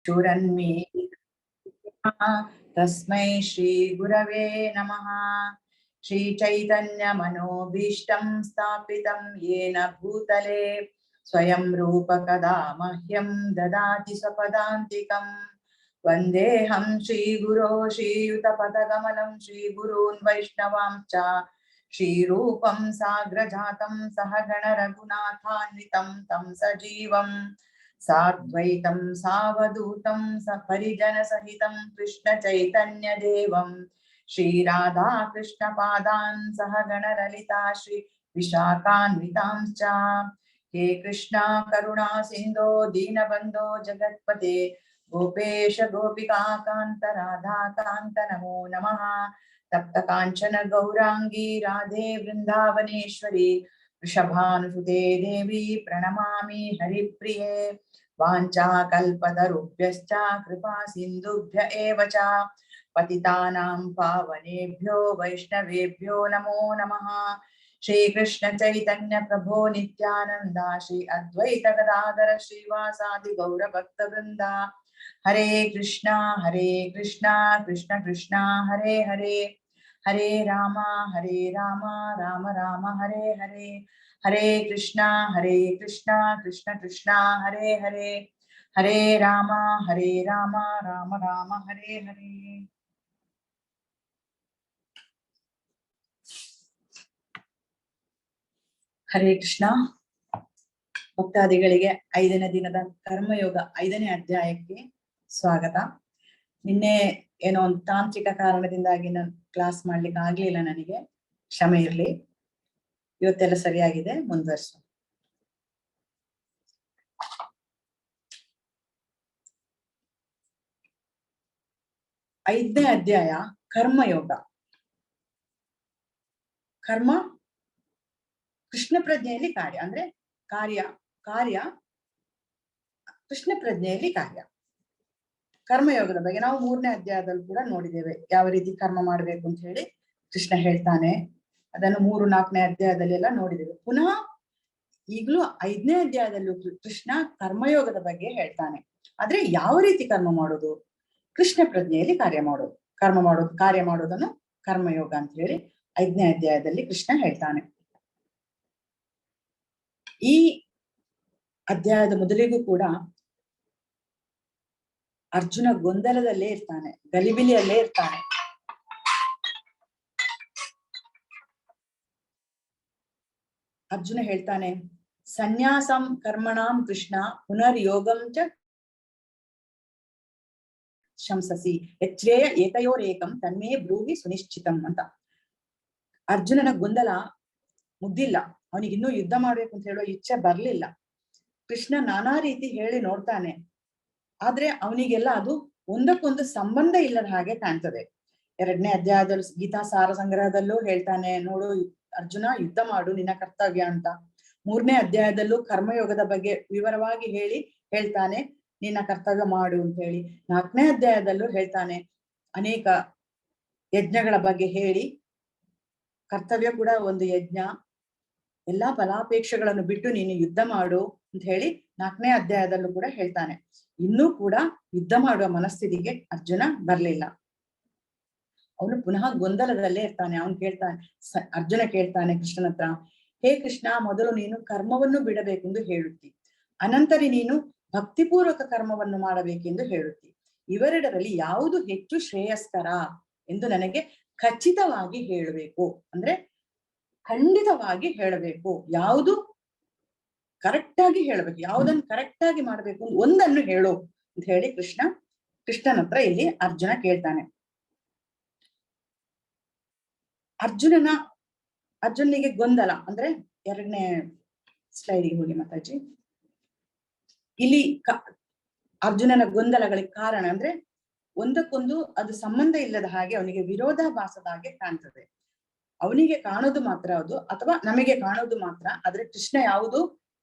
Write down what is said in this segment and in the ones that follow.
चुरन्मे तस्मै श्री गुरवे नमः। श्री चैतन्य मनोभीष्टं स्थापितं येन भूतले स्वयं रूप कदा मह्यं ददाति स्वपदान्तिकं। वन्देऽहं श्रीगुरो श्रीयुतपदकमलं श्रीगुरून् वैष्णवांश्च श्रीरूपं साग्रजातं सहगण रघुनाथान्वितं तं सजीवं साद्वैतं सावधूतं सपरिजन सहितं कृष्ण चैतन्य देवं श्रीराधा कृष्ण पादान् सहगण ललिता श्री विशाखान्वितांश्च। हे कृष्णा करुणा सिन्धो दीनबन्धो जगत्पते गोपेश गोपिका कान्त राधा कान्त नमो नमः। तप्त कांचन गौरांगी राधे वृंदावनेश्वरी वृषभानुसुते देवी प्रणमामि हरिप्रिये। वाञ्छाकल्पतरुभ्यश्च कृपा सिन्धुभ्य एव च पतितानां पावनेभ्यो वैष्णवेभ्यो नमो नमः। श्री कृष्ण चैतन्य प्रभो नित्यानंद श्री अद्वैत गदाधर श्रीवासादि गौर भक्त वृंदा हरे कृष्णा कृष्ण कृष्णा हरे हरे हरे राम राम राम हरे हरे हरे कृष्णा कृष्ण कृष्णा हरे हरे हरे राम राम राम हरे हरे। ಹರೇ ಕೃಷ್ಣ. ಭಕ್ತಾದಿಗಳಿಗೆ 5ನೇ ದಿನದ ಕರ್ಮಯೋಗ 5ನೇ ಅಧ್ಯಾಯಕ್ಕೆ ಸ್ವಾಗತ. ನಿನ್ನೆ ಏನೋ ಒಂದು ತಾಂತ್ರಿಕ ಕಾರಣದಿಂದಾಗಿ ನಾನು ಕ್ಲಾಸ್ ಮಾಡ್ಲಿಕ್ಕೆ ಆಗ್ಲಿಲ್ಲ, ನನಗೆ ಕ್ಷಮೆ ಇರ್ಲಿ. ಇವತ್ತೆಲ್ಲ ಸರಿಯಾಗಿದೆ, ಮುಂದುವರ್ಸು. ಐದನೇ ಅಧ್ಯಾಯ ಕರ್ಮಯೋಗ. ಕರ್ಮ ಕೃಷ್ಣ ಪ್ರಜ್ಞೆಯಲ್ಲಿ ಕಾರ್ಯ, ಅಂದ್ರೆ ಕಾರ್ಯ ಕೃಷ್ಣ ಪ್ರಜ್ಞೆಯಲ್ಲಿ ಕಾರ್ಯ. ಕರ್ಮಯೋಗದ ಬಗ್ಗೆ ನಾವು 3ನೇ ಅಧ್ಯಾಯದಲ್ಲಿ ಕೂಡ ನೋಡಿದ್ದೇವೆ, ಯಾವ ರೀತಿ ಕರ್ಮ ಮಾಡ್ಬೇಕು ಅಂತ ಹೇಳಿ ಕೃಷ್ಣ ಹೇಳ್ತಾನೆ. ಅದನ್ನು 3, 4ನೇ ಅಧ್ಯಾಯದಲ್ಲಿ ಎಲ್ಲ ನೋಡಿದ್ದೇವೆ. ಪುನಃ ಈಗಲೂ 5ನೇ ಅಧ್ಯಾಯದಲ್ಲೂ ಕೃಷ್ಣ ಕರ್ಮಯೋಗದ ಬಗ್ಗೆ ಹೇಳ್ತಾನೆ. ಆದ್ರೆ ಯಾವ ರೀತಿ ಕರ್ಮ ಮಾಡೋದು? ಕೃಷ್ಣ ಪ್ರಜ್ಞೆಯಲ್ಲಿ ಕಾರ್ಯ ಮಾಡೋದನ್ನು ಕರ್ಮಯೋಗ ಅಂತ ಹೇಳಿ 5ನೇ ಅಧ್ಯಾಯದಲ್ಲಿ ಕೃಷ್ಣ ಹೇಳ್ತಾನೆ. ಈ ಅಧ್ಯಾಯದ ಮೊದಲಿಗೂ ಕೂಡ ಅರ್ಜುನ ಗೊಂದಲದಲ್ಲೇ ಇರ್ತಾನೆ, ಗಲಿಬಿಲಿಯಲ್ಲೇ ಇರ್ತಾನೆ. ಅರ್ಜುನ ಹೇಳ್ತಾನೆ, ಸನ್ಯಾಸಂ ಕರ್ಮಣಾಂ ಕೃಷ್ಣ ಪುನರ್ಯೋಗಂ ಚ ಶಂಸಸಿ ಯಚ್ಛ್ರೇಯ ಏತಯೋರೇಕಂ ತನ್ಮೇ ಬ್ರೂಹಿ ಸುನಿಶ್ಚಿತಂ ಅಂತ. ಅರ್ಜುನನ ಗೊಂದಲ ಮುಗ್ದಿಲ್ಲ, ಅವನಿಗಿನ್ನೂ ಯುದ್ಧ ಮಾಡ್ಬೇಕು ಅಂತ ಹೇಳೋ ಇಚ್ಛೆ ಬರ್ಲಿಲ್ಲ. ಕೃಷ್ಣ ನಾನಾ ರೀತಿ ಹೇಳಿ ನೋಡ್ತಾನೆ, ಆದ್ರೆ ಅವನಿಗೆಲ್ಲ ಅದು ಒಂದಕ್ಕೊಂದು ಸಂಬಂಧ ಇಲ್ಲದ ಹಾಗೆ ಕಾಣ್ತದೆ. 2ನೇ ಅಧ್ಯಾಯದಲ್ಲಿ ಗೀತಾ ಸಾರ ಸಂಗ್ರಹದಲ್ಲೂ ಹೇಳ್ತಾನೆ, ನೋಡು ಅರ್ಜುನ, ಯುದ್ಧ ಮಾಡು, ನಿನ್ನ ಕರ್ತವ್ಯ ಅಂತ. 3ನೇ ಅಧ್ಯಾಯದಲ್ಲೂ ಕರ್ಮಯೋಗದ ಬಗ್ಗೆ ವಿವರವಾಗಿ ಹೇಳ್ತಾನೆ, ನಿನ್ನ ಕರ್ತವ್ಯ ಮಾಡು ಅಂತ ಹೇಳಿ. 4ನೇ ಅಧ್ಯಾಯದಲ್ಲೂ ಹೇಳ್ತಾನೆ, ಅನೇಕ ಯಜ್ಞಗಳ ಬಗ್ಗೆ ಹೇಳಿ, ಕರ್ತವ್ಯ ಕೂಡ ಒಂದು ಯಜ್ಞ, ಎಲ್ಲಾ ಫಲಾಪೇಕ್ಷೆಗಳನ್ನು ಬಿಟ್ಟು ನೀನು ಯುದ್ಧ ಮಾಡು ಅಂತ ಹೇಳಿ 4ನೇ ಅಧ್ಯಾಯದಲ್ಲೂ ಕೂಡ ಹೇಳ್ತಾನೆ. ಇನ್ನೂ ಕೂಡ ಯುದ್ಧ ಮಾಡುವ ಮನಸ್ಥಿತಿಗೆ ಅರ್ಜುನ ಬರ್ಲಿಲ್ಲ. ಅವನು ಪುನಃ ಗೊಂದಲದಲ್ಲೇ ಇರ್ತಾನೆ. ಅರ್ಜುನ ಕೇಳ್ತಾನೆ ಕೃಷ್ಣನ ಹತ್ರ, ಹೇ ಕೃಷ್ಣ, ಮೊದಲು ನೀನು ಕರ್ಮವನ್ನು ಬಿಡಬೇಕೆಂದು ಹೇಳುತ್ತಿ, ಅನಂತರ ನೀನು ಭಕ್ತಿಪೂರ್ವಕ ಕರ್ಮವನ್ನು ಮಾಡಬೇಕೆಂದು ಹೇಳುತ್ತಿ. ಇವೆರಡರಲ್ಲಿ ಯಾವುದು ಹೆಚ್ಚು ಶ್ರೇಯಸ್ಕರ ಎಂದು ನನಗೆ ಖಚಿತವಾಗಿ ಹೇಳಬೇಕು, ಅಂದ್ರೆ ಖಂಡಿತವಾಗಿ ಹೇಳಬೇಕು. ಯಾವುದು ಕರೆಕ್ಟ್ ಆಗಿ ಹೇಳಬೇಕು, ಯಾವುದನ್ನು ಕರೆಕ್ಟ್ ಆಗಿ ಮಾಡ್ಬೇಕು, ಒಂದನ್ನು ಹೇಳು ಅಂತ ಹೇಳಿ ಕೃಷ್ಣನ ಹತ್ರ ಇಲ್ಲಿ ಅರ್ಜುನ ಕೇಳ್ತಾನೆ. ಅರ್ಜುನಿಗೆ ಗೊಂದಲ ಅಂದ್ರೆ 2ನೇ ಸ್ಲೈಡಿಗೆ ಹೋಗಿ ಮಾತಾಜಿ. ಇಲ್ಲಿ ಅರ್ಜುನನ ಗೊಂದಲಗಳಿಗೆ ಕಾರಣ ಅಂದ್ರೆ ಒಂದಕ್ಕೊಂದು ಅದು ಸಂಬಂಧ ಇಲ್ಲದ ಹಾಗೆ, ಅವನಿಗೆ ವಿರೋಧಾಭಾಸದ ಹಾಗೆ ಕಾಣ್ತದೆ. ಅವನಿಗೆ ಕಾಣೋದು ಮಾತ್ರ ಅದು, ಅಥವಾ ನಮಗೆ ಕಾಣೋದು ಮಾತ್ರ. ಆದ್ರೆ ಕೃಷ್ಣ ಯಾವುದು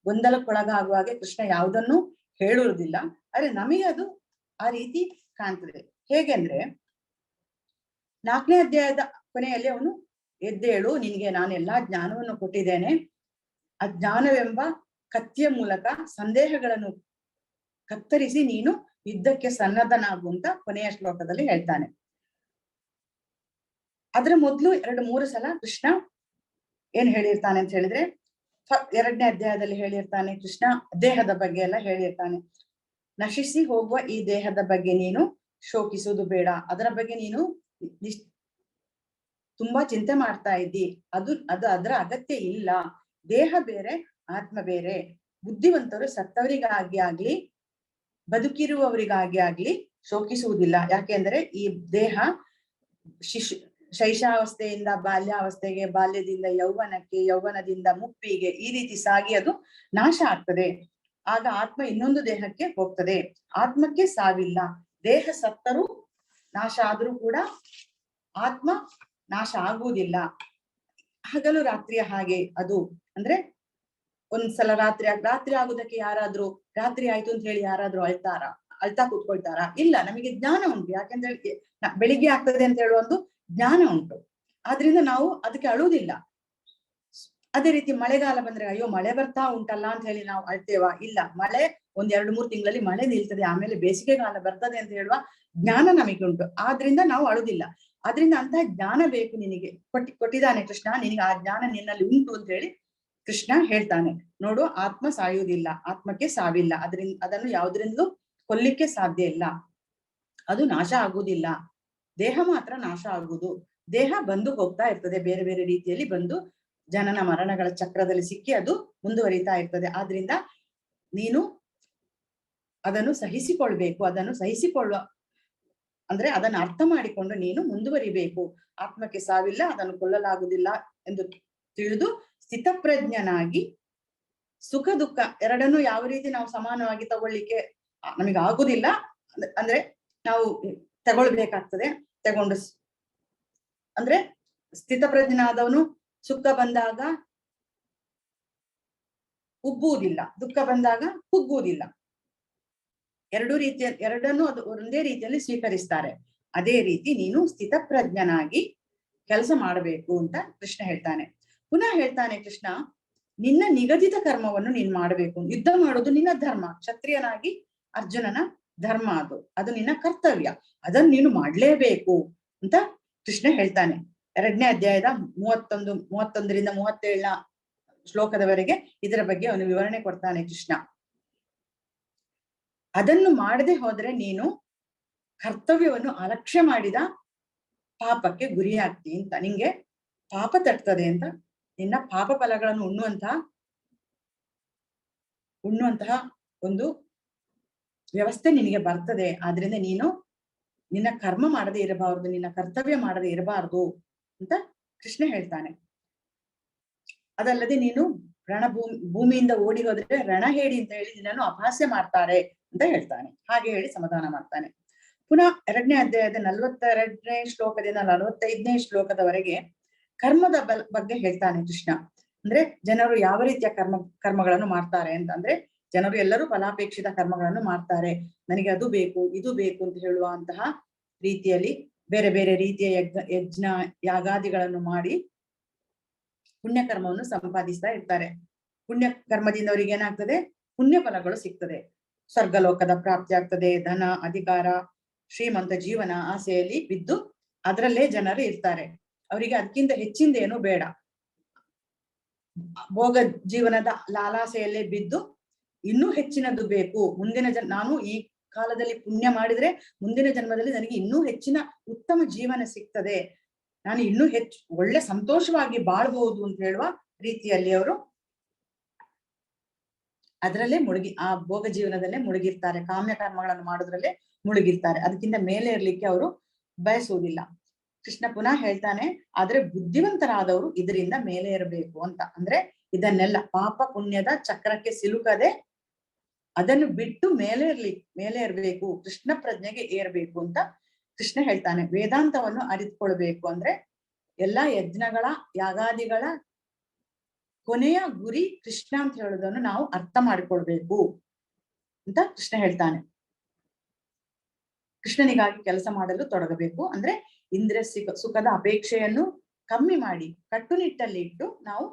ಗೊಂದಲಕ್ಕೊಳಗಾಗುವ ಹಾಗೆ ಕೃಷ್ಣ ಯಾವುದನ್ನು ಹೇಳುವುದಿಲ್ಲ, ಆದ್ರೆ ನಮಗೆ ಅದು ಆ ರೀತಿ ಕಾಣ್ತದೆ. ಹೇಗೆ ಅಂದ್ರೆ 4ನೇ ಅಧ್ಯಾಯದ ಕೊನೆಯಲ್ಲಿ ಅವನು, ಎದ್ದೇಳು, ನಿನಗೆ ನಾನು ಎಲ್ಲಾ ಜ್ಞಾನವನ್ನು ಕೊಟ್ಟಿದ್ದೇನೆ, ಅಜ್ಞಾನವೆಂಬ ಕತ್ತಿಯ ಮೂಲಕ ಸಂದೇಹಗಳನ್ನು ಕತ್ತರಿಸಿ ನೀನು ಯುದ್ಧಕ್ಕೆ ಸನ್ನದ್ಧನಾಗು ಅಂತ ಕೊನೆಯ ಶ್ಲೋಕದಲ್ಲಿ ಹೇಳ್ತಾನೆ. ಅದ್ರ ಮೊದ್ಲು 2-3 ಸಲ ಕೃಷ್ಣ ಏನ್ ಹೇಳಿರ್ತಾನೆ ಅಂತ ಹೇಳಿದ್ರೆ, 2ನೇ ಅಧ್ಯಾಯದಲ್ಲಿ ಹೇಳಿರ್ತಾನೆ ಕೃಷ್ಣ ದೇಹದ ಬಗ್ಗೆ ಎಲ್ಲ ಹೇಳಿರ್ತಾನೆ. ನಶಿಸಿ ಹೋಗುವ ಈ ದೇಹದ ಬಗ್ಗೆ ನೀನು ಶೋಕಿಸುವುದು ಬೇಡ, ಅದರ ಬಗ್ಗೆ ನೀನು ತುಂಬಾ ಚಿಂತೆ ಮಾಡ್ತಾ ಇದ್ದಿ, ಅದರ ಅಗತ್ಯ ಇಲ್ಲ. ದೇಹ ಬೇರೆ ಆತ್ಮ ಬೇರೆ. ಬುದ್ಧಿವಂತರು ಸತ್ತವರಿಗಾಗಿ ಆಗ್ಲಿ ಬದುಕಿರುವವರಿಗಾಗಿ ಆಗ್ಲಿ ಶೋಕಿಸುವುದಿಲ್ಲ. ಯಾಕೆಂದ್ರೆ ಈ ದೇಹ ಶೈಶಾವಸ್ಥೆಯಿಂದ ಬಾಲ್ಯಾವಸ್ಥೆಗೆ, ಬಾಲ್ಯದಿಂದ ಯೌವನಕ್ಕೆ, ಯೌವನದಿಂದ ಮುಪ್ಪಿಗೆ, ಈ ರೀತಿ ಸಾಗಿ ಅದು ನಾಶ ಆಗ್ತದೆ. ಆಗ ಆತ್ಮ ಇನ್ನೊಂದು ದೇಹಕ್ಕೆ ಹೋಗ್ತದೆ. ಆತ್ಮಕ್ಕೆ ಸಾವಿಲ್ಲ. ದೇಹ ಸತ್ತರೂ ನಾಶ ಆದ್ರೂ ಕೂಡ ಆತ್ಮ ನಾಶ ಆಗುವುದಿಲ್ಲ. ಹಗಲು ರಾತ್ರಿಯ ಹಾಗೆ ಅದು. ಅಂದ್ರೆ ಒಂದ್ಸಲ ರಾತ್ರಿ ಆಗುದಕ್ಕೆ ಯಾರಾದ್ರೂ ರಾತ್ರಿ ಆಯ್ತು ಅಂತ ಹೇಳಿ ಯಾರಾದ್ರೂ ಅಳ್ತಾ ಕೂತ್ಕೊಳ್ತಾರ? ಇಲ್ಲ, ನಮಗೆ ಜ್ಞಾನ ಉಂಟು. ಯಾಕೆಂದ್ರೆ ಬೆಳಿಗ್ಗೆ ಆಗ್ತದೆ ಅಂತ ಹೇಳುವ ಒಂದು ಜ್ಞಾನ ಉಂಟು. ಆದ್ರಿಂದ ನಾವು ಅದಕ್ಕೆ ಅಳುವುದಿಲ್ಲ. ಅದೇ ರೀತಿ ಮಳೆಗಾಲ ಬಂದ್ರೆ ಅಯ್ಯೋ ಮಳೆ ಬರ್ತಾ ಉಂಟಲ್ಲ ಅಂತ ಹೇಳಿ ನಾವು ಅಳ್ತೇವಾ? ಇಲ್ಲ, ಮಳೆ 1-2-3 ತಿಂಗಳಲ್ಲಿ ಮಳೆ ನಿಲ್ತದೆ, ಆಮೇಲೆ ಬೇಸಿಗೆಗಾಲ ಬರ್ತದೆ ಅಂತ ಹೇಳುವ ಜ್ಞಾನ ನಮಗೆ ಉಂಟು. ಆದ್ರಿಂದ ನಾವು ಅಳುದಿಲ್ಲ. ಆದ್ರಿಂದ ಅಂತಹ ಜ್ಞಾನ ಬೇಕು ನಿನಗೆ. ಕೊಟ್ಟಿದ್ದಾನೆ ಕೃಷ್ಣ, ನಿನಗೆ ಆ ಜ್ಞಾನ ನಿನ್ನಲ್ಲಿ ಉಂಟು ಅಂತ ಹೇಳಿ ಕೃಷ್ಣ ಹೇಳ್ತಾನೆ. ನೋಡು, ಆತ್ಮ ಸಾಯುವುದಿಲ್ಲ, ಆತ್ಮಕ್ಕೆ ಸಾವಿಲ್ಲ. ಅದನ್ನು ಯಾವುದರಿಂದಲೂ ಕೊಲ್ಲಿಕ್ಕೆ ಸಾಧ್ಯ ಇಲ್ಲ. ಅದು ನಾಶ ಆಗುವುದಿಲ್ಲ. ದೇಹ ಮಾತ್ರ ನಾಶ ಆಗುವುದು. ದೇಹ ಬಂದು ಹೋಗ್ತಾ ಇರ್ತದೆ, ಬೇರೆ ಬೇರೆ ರೀತಿಯಲ್ಲಿ ಬಂದು ಜನನ ಮರಣಗಳ ಚಕ್ರದಲ್ಲಿ ಸಿಕ್ಕಿ ಅದು ಮುಂದುವರಿತಾ ಇರ್ತದೆ. ಆದ್ರಿಂದ ನೀನು ಅದನ್ನು ಸಹಿಸಿಕೊಳ್ಬೇಕು. ಅದನ್ನು ಸಹಿಸಿಕೊಳ್ಳುವ ಅಂದ್ರೆ ಅದನ್ನು ಅರ್ಥ ಮಾಡಿಕೊಂಡು ನೀನು ಮುಂದುವರಿಬೇಕು. ಆತ್ಮಕ್ಕೆ ಸಾವಿಲ್ಲ, ಅದನ್ನು ಕೊಲ್ಲಲಾಗುವುದಿಲ್ಲ ಎಂದು ತಿಳಿದು ಸ್ಥಿತಪ್ರಜ್ಞನಾಗಿ ಸುಖ ದುಃಖ ಎರಡನ್ನೂ ಯಾವ ರೀತಿ ನಾವು ಸಮಾನವಾಗಿ ತಗೊಳ್ಳಿಕ್ಕೆ ನಮಗೆ ಆಗುದಿಲ್ಲ. ಅಂದ್ರೆ ನಾವು ತಗೊಳ್ಬೇಕಾಗ್ತದೆ. ತಗೊಂಡು ಅಂದ್ರೆ ಸ್ಥಿತಪ್ರಜ್ಞನಾದವನು ಸುಖ ಬಂದಾಗ ಉಬ್ಬುವುದಿಲ್ಲ, ದುಃಖ ಬಂದಾಗ ಕುಗ್ಗುವುದಿಲ್ಲ. ಎರಡನ್ನೂ ಅದು ಒಂದೇ ರೀತಿಯಲ್ಲಿ ಸ್ವೀಕರಿಸ್ತಾರೆ. ಅದೇ ರೀತಿ ನೀನು ಸ್ಥಿತಪ್ರಜ್ಞನಾಗಿ ಕೆಲಸ ಮಾಡಬೇಕು ಅಂತ ಕೃಷ್ಣ ಹೇಳ್ತಾನೆ. ಪುನಃ ಹೇಳ್ತಾನೆ ಕೃಷ್ಣ, ನಿನ್ನ ನಿಗದಿತ ಕರ್ಮವನ್ನು ನೀನ್ ಮಾಡಬೇಕು. ಯುದ್ಧ ಮಾಡೋದು ನಿನ್ನ ಧರ್ಮ. ಕ್ಷತ್ರಿಯನಾಗಿ ಅರ್ಜುನನ ಧರ್ಮ ಅದು ನಿನ್ನ ಕರ್ತವ್ಯ. ಅದನ್ನು ನೀನು ಮಾಡ್ಲೇಬೇಕು ಅಂತ ಕೃಷ್ಣ ಹೇಳ್ತಾನೆ. 2ನೇ ಅಧ್ಯಾಯದ 31ರಿಂದ 37ನ ಶ್ಲೋಕದವರೆಗೆ ಇದರ ಬಗ್ಗೆ ಅವನು ವಿವರಣೆ ಕೊಡ್ತಾನೆ ಕೃಷ್ಣ. ಅದನ್ನು ಮಾಡದೆ ಹೋದ್ರೆ ನೀನು ಕರ್ತವ್ಯವನ್ನು ಅಲಕ್ಷ್ಯ ಮಾಡಿದ ಪಾಪಕ್ಕೆ ಗುರಿಯಾಗ್ತಿ ಅಂತ, ನಿಂಗೆ ಪಾಪ ತಟ್ತದೆ ಅಂತ, ನಿನ್ನ ಪಾಪ ಫಲಗಳನ್ನು ಉಣ್ಣುವಂತಹ ಒಂದು ವ್ಯವಸ್ಥೆ ನಿನಗೆ ಬರ್ತದೆ. ಆದ್ರಿಂದ ನೀನು ನಿನ್ನ ಕರ್ಮ ಮಾಡದೆ ಇರಬಾರದು, ನಿನ್ನ ಕರ್ತವ್ಯ ಮಾಡದೆ ಇರಬಾರದು ಅಂತ ಕೃಷ್ಣ ಹೇಳ್ತಾನೆ. ಅದಲ್ಲದೆ ನೀನು ಭೂಮಿಯಿಂದ ಓಡಿ ಹೋದ್ರೆ ರಣ ಹೇಳಿ ಅಂತ ಹೇಳಿ ನಿನ್ನನ್ನು ಅಪಹಾಸ್ಯ ಮಾಡ್ತಾರೆ ಅಂತ ಹೇಳ್ತಾನೆ. ಹಾಗೆ ಹೇಳಿ ಸಮಾಧಾನ ಮಾಡ್ತಾನೆ. ಪುನಃ 2ನೇ ಅಧ್ಯಾಯದ 42ನೇ ಶ್ಲೋಕದಿಂದ 45ನೇ ಶ್ಲೋಕದವರೆಗೆ ಕರ್ಮದ ಬಗ್ಗೆ ಹೇಳ್ತಾನೆ ಕೃಷ್ಣ. ಅಂದ್ರೆ ಜನರು ಯಾವ ರೀತಿಯ ಕರ್ಮಗಳನ್ನು ಮಾಡ್ತಾರೆ ಅಂತ. ಅಂದ್ರೆ ಜನರು ಎಲ್ಲರೂ ಫಲಾಪೇಕ್ಷಿತ ಕರ್ಮಗಳನ್ನು ಮಾಡ್ತಾರೆ. ನನಗೆ ಅದು ಬೇಕು, ಇದು ಬೇಕು ಅಂತ ಹೇಳುವಂತಹ ರೀತಿಯಲ್ಲಿ ಬೇರೆ ಬೇರೆ ರೀತಿಯ ಯಜ್ಞ ಯಾಗಾದಿಗಳನ್ನು ಮಾಡಿ ಪುಣ್ಯ ಕರ್ಮವನ್ನು ಸಂಪಾದಿಸ್ತಾ ಇರ್ತಾರೆ. ಪುಣ್ಯ ಕರ್ಮದಿಂದ ಅವರಿಗೆ ಏನಾಗ್ತದೆ? ಪುಣ್ಯ ಫಲಗಳು ಸಿಗ್ತದೆ. ಸ್ವರ್ಗಲೋಕದ ಪ್ರಾಪ್ತಿ ಆಗ್ತದೆ. ಧನ, ಅಧಿಕಾರ, ಶ್ರೀಮಂತ ಜೀವನ ಆಸೆಯಲ್ಲಿ ಬಿದ್ದು ಅದರಲ್ಲೇ ಜನರು ಇರ್ತಾರೆ. ಅವರಿಗೆ ಅದಕ್ಕಿಂತ ಹೆಚ್ಚಿಂದ ಏನು ಬೇಡ. ಭೋಗ ಜೀವನದ ಲಾಲಾಸೆಯಲ್ಲೇ ಬಿದ್ದು ಇನ್ನೂ ಹೆಚ್ಚಿನದು ಬೇಕು. ನಾನು ಈ ಕಾಲದಲ್ಲಿ ಪುಣ್ಯ ಮಾಡಿದ್ರೆ ಮುಂದಿನ ಜನ್ಮದಲ್ಲಿ ನನಗೆ ಇನ್ನೂ ಹೆಚ್ಚಿನ ಉತ್ತಮ ಜೀವನ ಸಿಗ್ತದೆ, ನಾನು ಇನ್ನೂ ಒಳ್ಳೆ ಸಂತೋಷವಾಗಿ ಬಾಳ್ಬಹುದು ಅಂತ ಹೇಳುವ ರೀತಿಯಲ್ಲಿ ಅವರು ಅದರಲ್ಲೇ ಆ ಭೋಗ ಜೀವನದಲ್ಲೇ ಮುಳುಗಿರ್ತಾರೆ. ಕಾಮ್ಯ ಕರ್ಮಗಳನ್ನು ಮಾಡೋದ್ರಲ್ಲೇ ಮುಳುಗಿರ್ತಾರೆ. ಅದಕ್ಕಿಂತ ಮೇಲೆ ಇರ್ಲಿಕ್ಕೆ ಅವರು ಬಯಸುವುದಿಲ್ಲ. ಕೃಷ್ಣ ಪುನಃ ಹೇಳ್ತಾನೆ, ಆದ್ರೆ ಬುದ್ಧಿವಂತರಾದವರು ಇದರಿಂದ ಮೇಲೆ ಇರಬೇಕು ಅಂತ. ಅಂದ್ರೆ ಇದನ್ನೆಲ್ಲ ಪಾಪ ಪುಣ್ಯದ ಚಕ್ರಕ್ಕೆ ಸಿಲುಕದೆ ಅದನ್ನು ಬಿಟ್ಟು ಮೇಲೆ ಇರ್ಬೇಕು, ಕೃಷ್ಣ ಪ್ರಜ್ಞೆಗೆ ಏರ್ಬೇಕು ಅಂತ ಕೃಷ್ಣ ಹೇಳ್ತಾನೆ. ವೇದಾಂತವನ್ನು ಅರಿತುಕೊಳ್ಬೇಕು ಅಂದ್ರೆ ಎಲ್ಲಾ ಯಜ್ಞಗಳ ಯಾಗಾದಿಗಳ ಕೊನೆಯ ಗುರಿ ಕೃಷ್ಣ ಅಂತ ಹೇಳೋದನ್ನು ನಾವು ಅರ್ಥ ಮಾಡಿಕೊಳ್ಬೇಕು ಅಂತ ಕೃಷ್ಣ ಹೇಳ್ತಾನೆ. ಕೃಷ್ಣನಿಗಾಗಿ ಕೆಲಸ ಮಾಡಲು ತೊಡಗಬೇಕು. ಅಂದ್ರೆ ಇಂದ್ರಿಯ ಸುಖದ ಅಪೇಕ್ಷೆಯನ್ನು ಕಮ್ಮಿ ಮಾಡಿ ಕಟ್ಟುನಿಟ್ಟಲ್ಲಿ ಇಟ್ಟು ನಾವು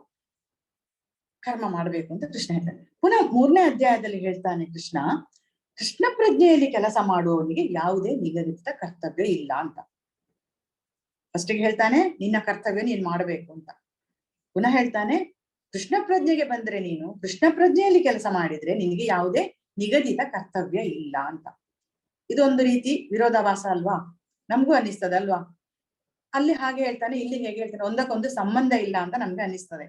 ಕರ್ಮ ಮಾಡಬೇಕು ಅಂತ ಕೃಷ್ಣ ಹೇಳ್ತಾನೆ. ಪುನಃ 3ನೇ ಅಧ್ಯಾಯದಲ್ಲಿ ಹೇಳ್ತಾನೆ ಕೃಷ್ಣ, ಕೃಷ್ಣ ಪ್ರಜ್ಞೆಯಲ್ಲಿ ಕೆಲಸ ಮಾಡುವವನಿಗೆ ಯಾವುದೇ ನಿಗದಿತ ಕರ್ತವ್ಯ ಇಲ್ಲ ಅಂತ. ಫಸ್ಟಿಗೆ ಹೇಳ್ತಾನೆ ನಿನ್ನ ಕರ್ತವ್ಯ ನೀನ್ ಮಾಡಬೇಕು ಅಂತ. ಪುನಃ ಹೇಳ್ತಾನೆ ಕೃಷ್ಣ ಪ್ರಜ್ಞೆಗೆ ಬಂದ್ರೆ ನೀನು ಕೃಷ್ಣ ಪ್ರಜ್ಞೆಯಲ್ಲಿ ಕೆಲಸ ಮಾಡಿದ್ರೆ ನಿನಗೆ ಯಾವುದೇ ನಿಗದಿತ ಕರ್ತವ್ಯ ಇಲ್ಲ ಅಂತ. ಇದೊಂದು ರೀತಿ ವಿರೋಧಾಭಾಸ ಅಲ್ವಾ? ನಮಗೂ ಅನ್ನಿಸ್ತದಲ್ವಾ? ಅಲ್ಲಿ ಹಾಗೆ ಹೇಳ್ತಾನೆ, ಇಲ್ಲಿ ಹೇಗೆ ಹೇಳ್ತಾನೆ, ಒಂದಕ್ಕೊಂದು ಸಂಬಂಧ ಇಲ್ಲ ಅಂತ ನಮ್ಗೆ ಅನ್ನಿಸ್ತದೆ.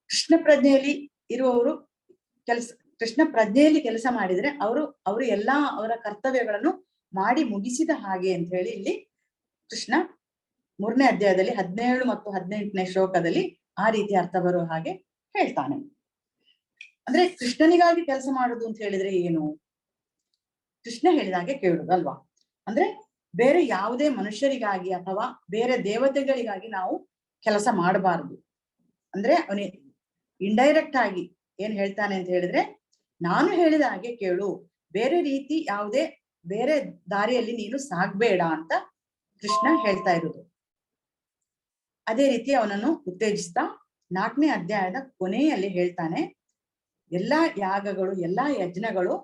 ಕೃಷ್ಣ ಪ್ರಜ್ಞೆಯಲ್ಲಿ ಇರುವವರು ಕೃಷ್ಣ ಪ್ರಜ್ಞೆಯಲ್ಲಿ ಕೆಲಸ ಮಾಡಿದ್ರೆ ಅವರು ಎಲ್ಲಾ ಅವರ ಕರ್ತವ್ಯಗಳನ್ನು ಮಾಡಿ ಮುಗಿಸಿದ ಹಾಗೆ ಅಂತ ಹೇಳಿ ಇಲ್ಲಿ ಕೃಷ್ಣ 3ನೇ ಅಧ್ಯಾಯದಲ್ಲಿ 17 ಮತ್ತು 18ನೇ ಶ್ಲೋಕದಲ್ಲಿ ಆ ರೀತಿ ಅರ್ಥ ಬರುವ ಹಾಗೆ ಹೇಳ್ತಾನೆ. ಅಂದ್ರೆ ಕೃಷ್ಣನಿಗಾಗಿ ಕೆಲಸ ಮಾಡುದು ಅಂತ ಹೇಳಿದ್ರೆ ಏನು? ಕೃಷ್ಣ ಹೇಳಿದಾಗೆ ಕೇಳುದಲ್ವಾ? ಅಂದ್ರೆ ಬೇರೆ ಯಾವುದೇ ಮನುಷ್ಯರಿಗಾಗಿ ಅಥವಾ ಬೇರೆ ದೇವತೆಗಳಿಗಾಗಿ ನಾವು ಕೆಲಸ ಮಾಡಬಾರದು. ಅಂದ್ರೆ ಅವನೇ ಇಂಡೈರೆಕ್ಟ್ ಆಗಿ ಏನ್ ಹೇಳ್ತಾನೆ ಅಂತ ಹೇಳಿದ್ರೆ, ನಾನು ಹೇಳಿದ ಹಾಗೆ ಕೇಳು, ಬೇರೆ ರೀತಿ ಯಾವುದೇ ಬೇರೆ ದಾರಿಯಲ್ಲಿ ನೀನು ಸಾಗ್ಬೇಡ ಅಂತ ಕೃಷ್ಣ ಹೇಳ್ತಾ ಇರುವುದು. ಅದೇ ರೀತಿ ಅವನನ್ನು ಉತ್ತೇಜಿಸ್ತಾ 4ನೇ ಅಧ್ಯಾಯದ ಕೊನೆಯಲ್ಲಿ ಹೇಳ್ತಾನೆ, ಎಲ್ಲಾ ಯಾಗಗಳು ಎಲ್ಲಾ ಯಜ್ಞಗಳು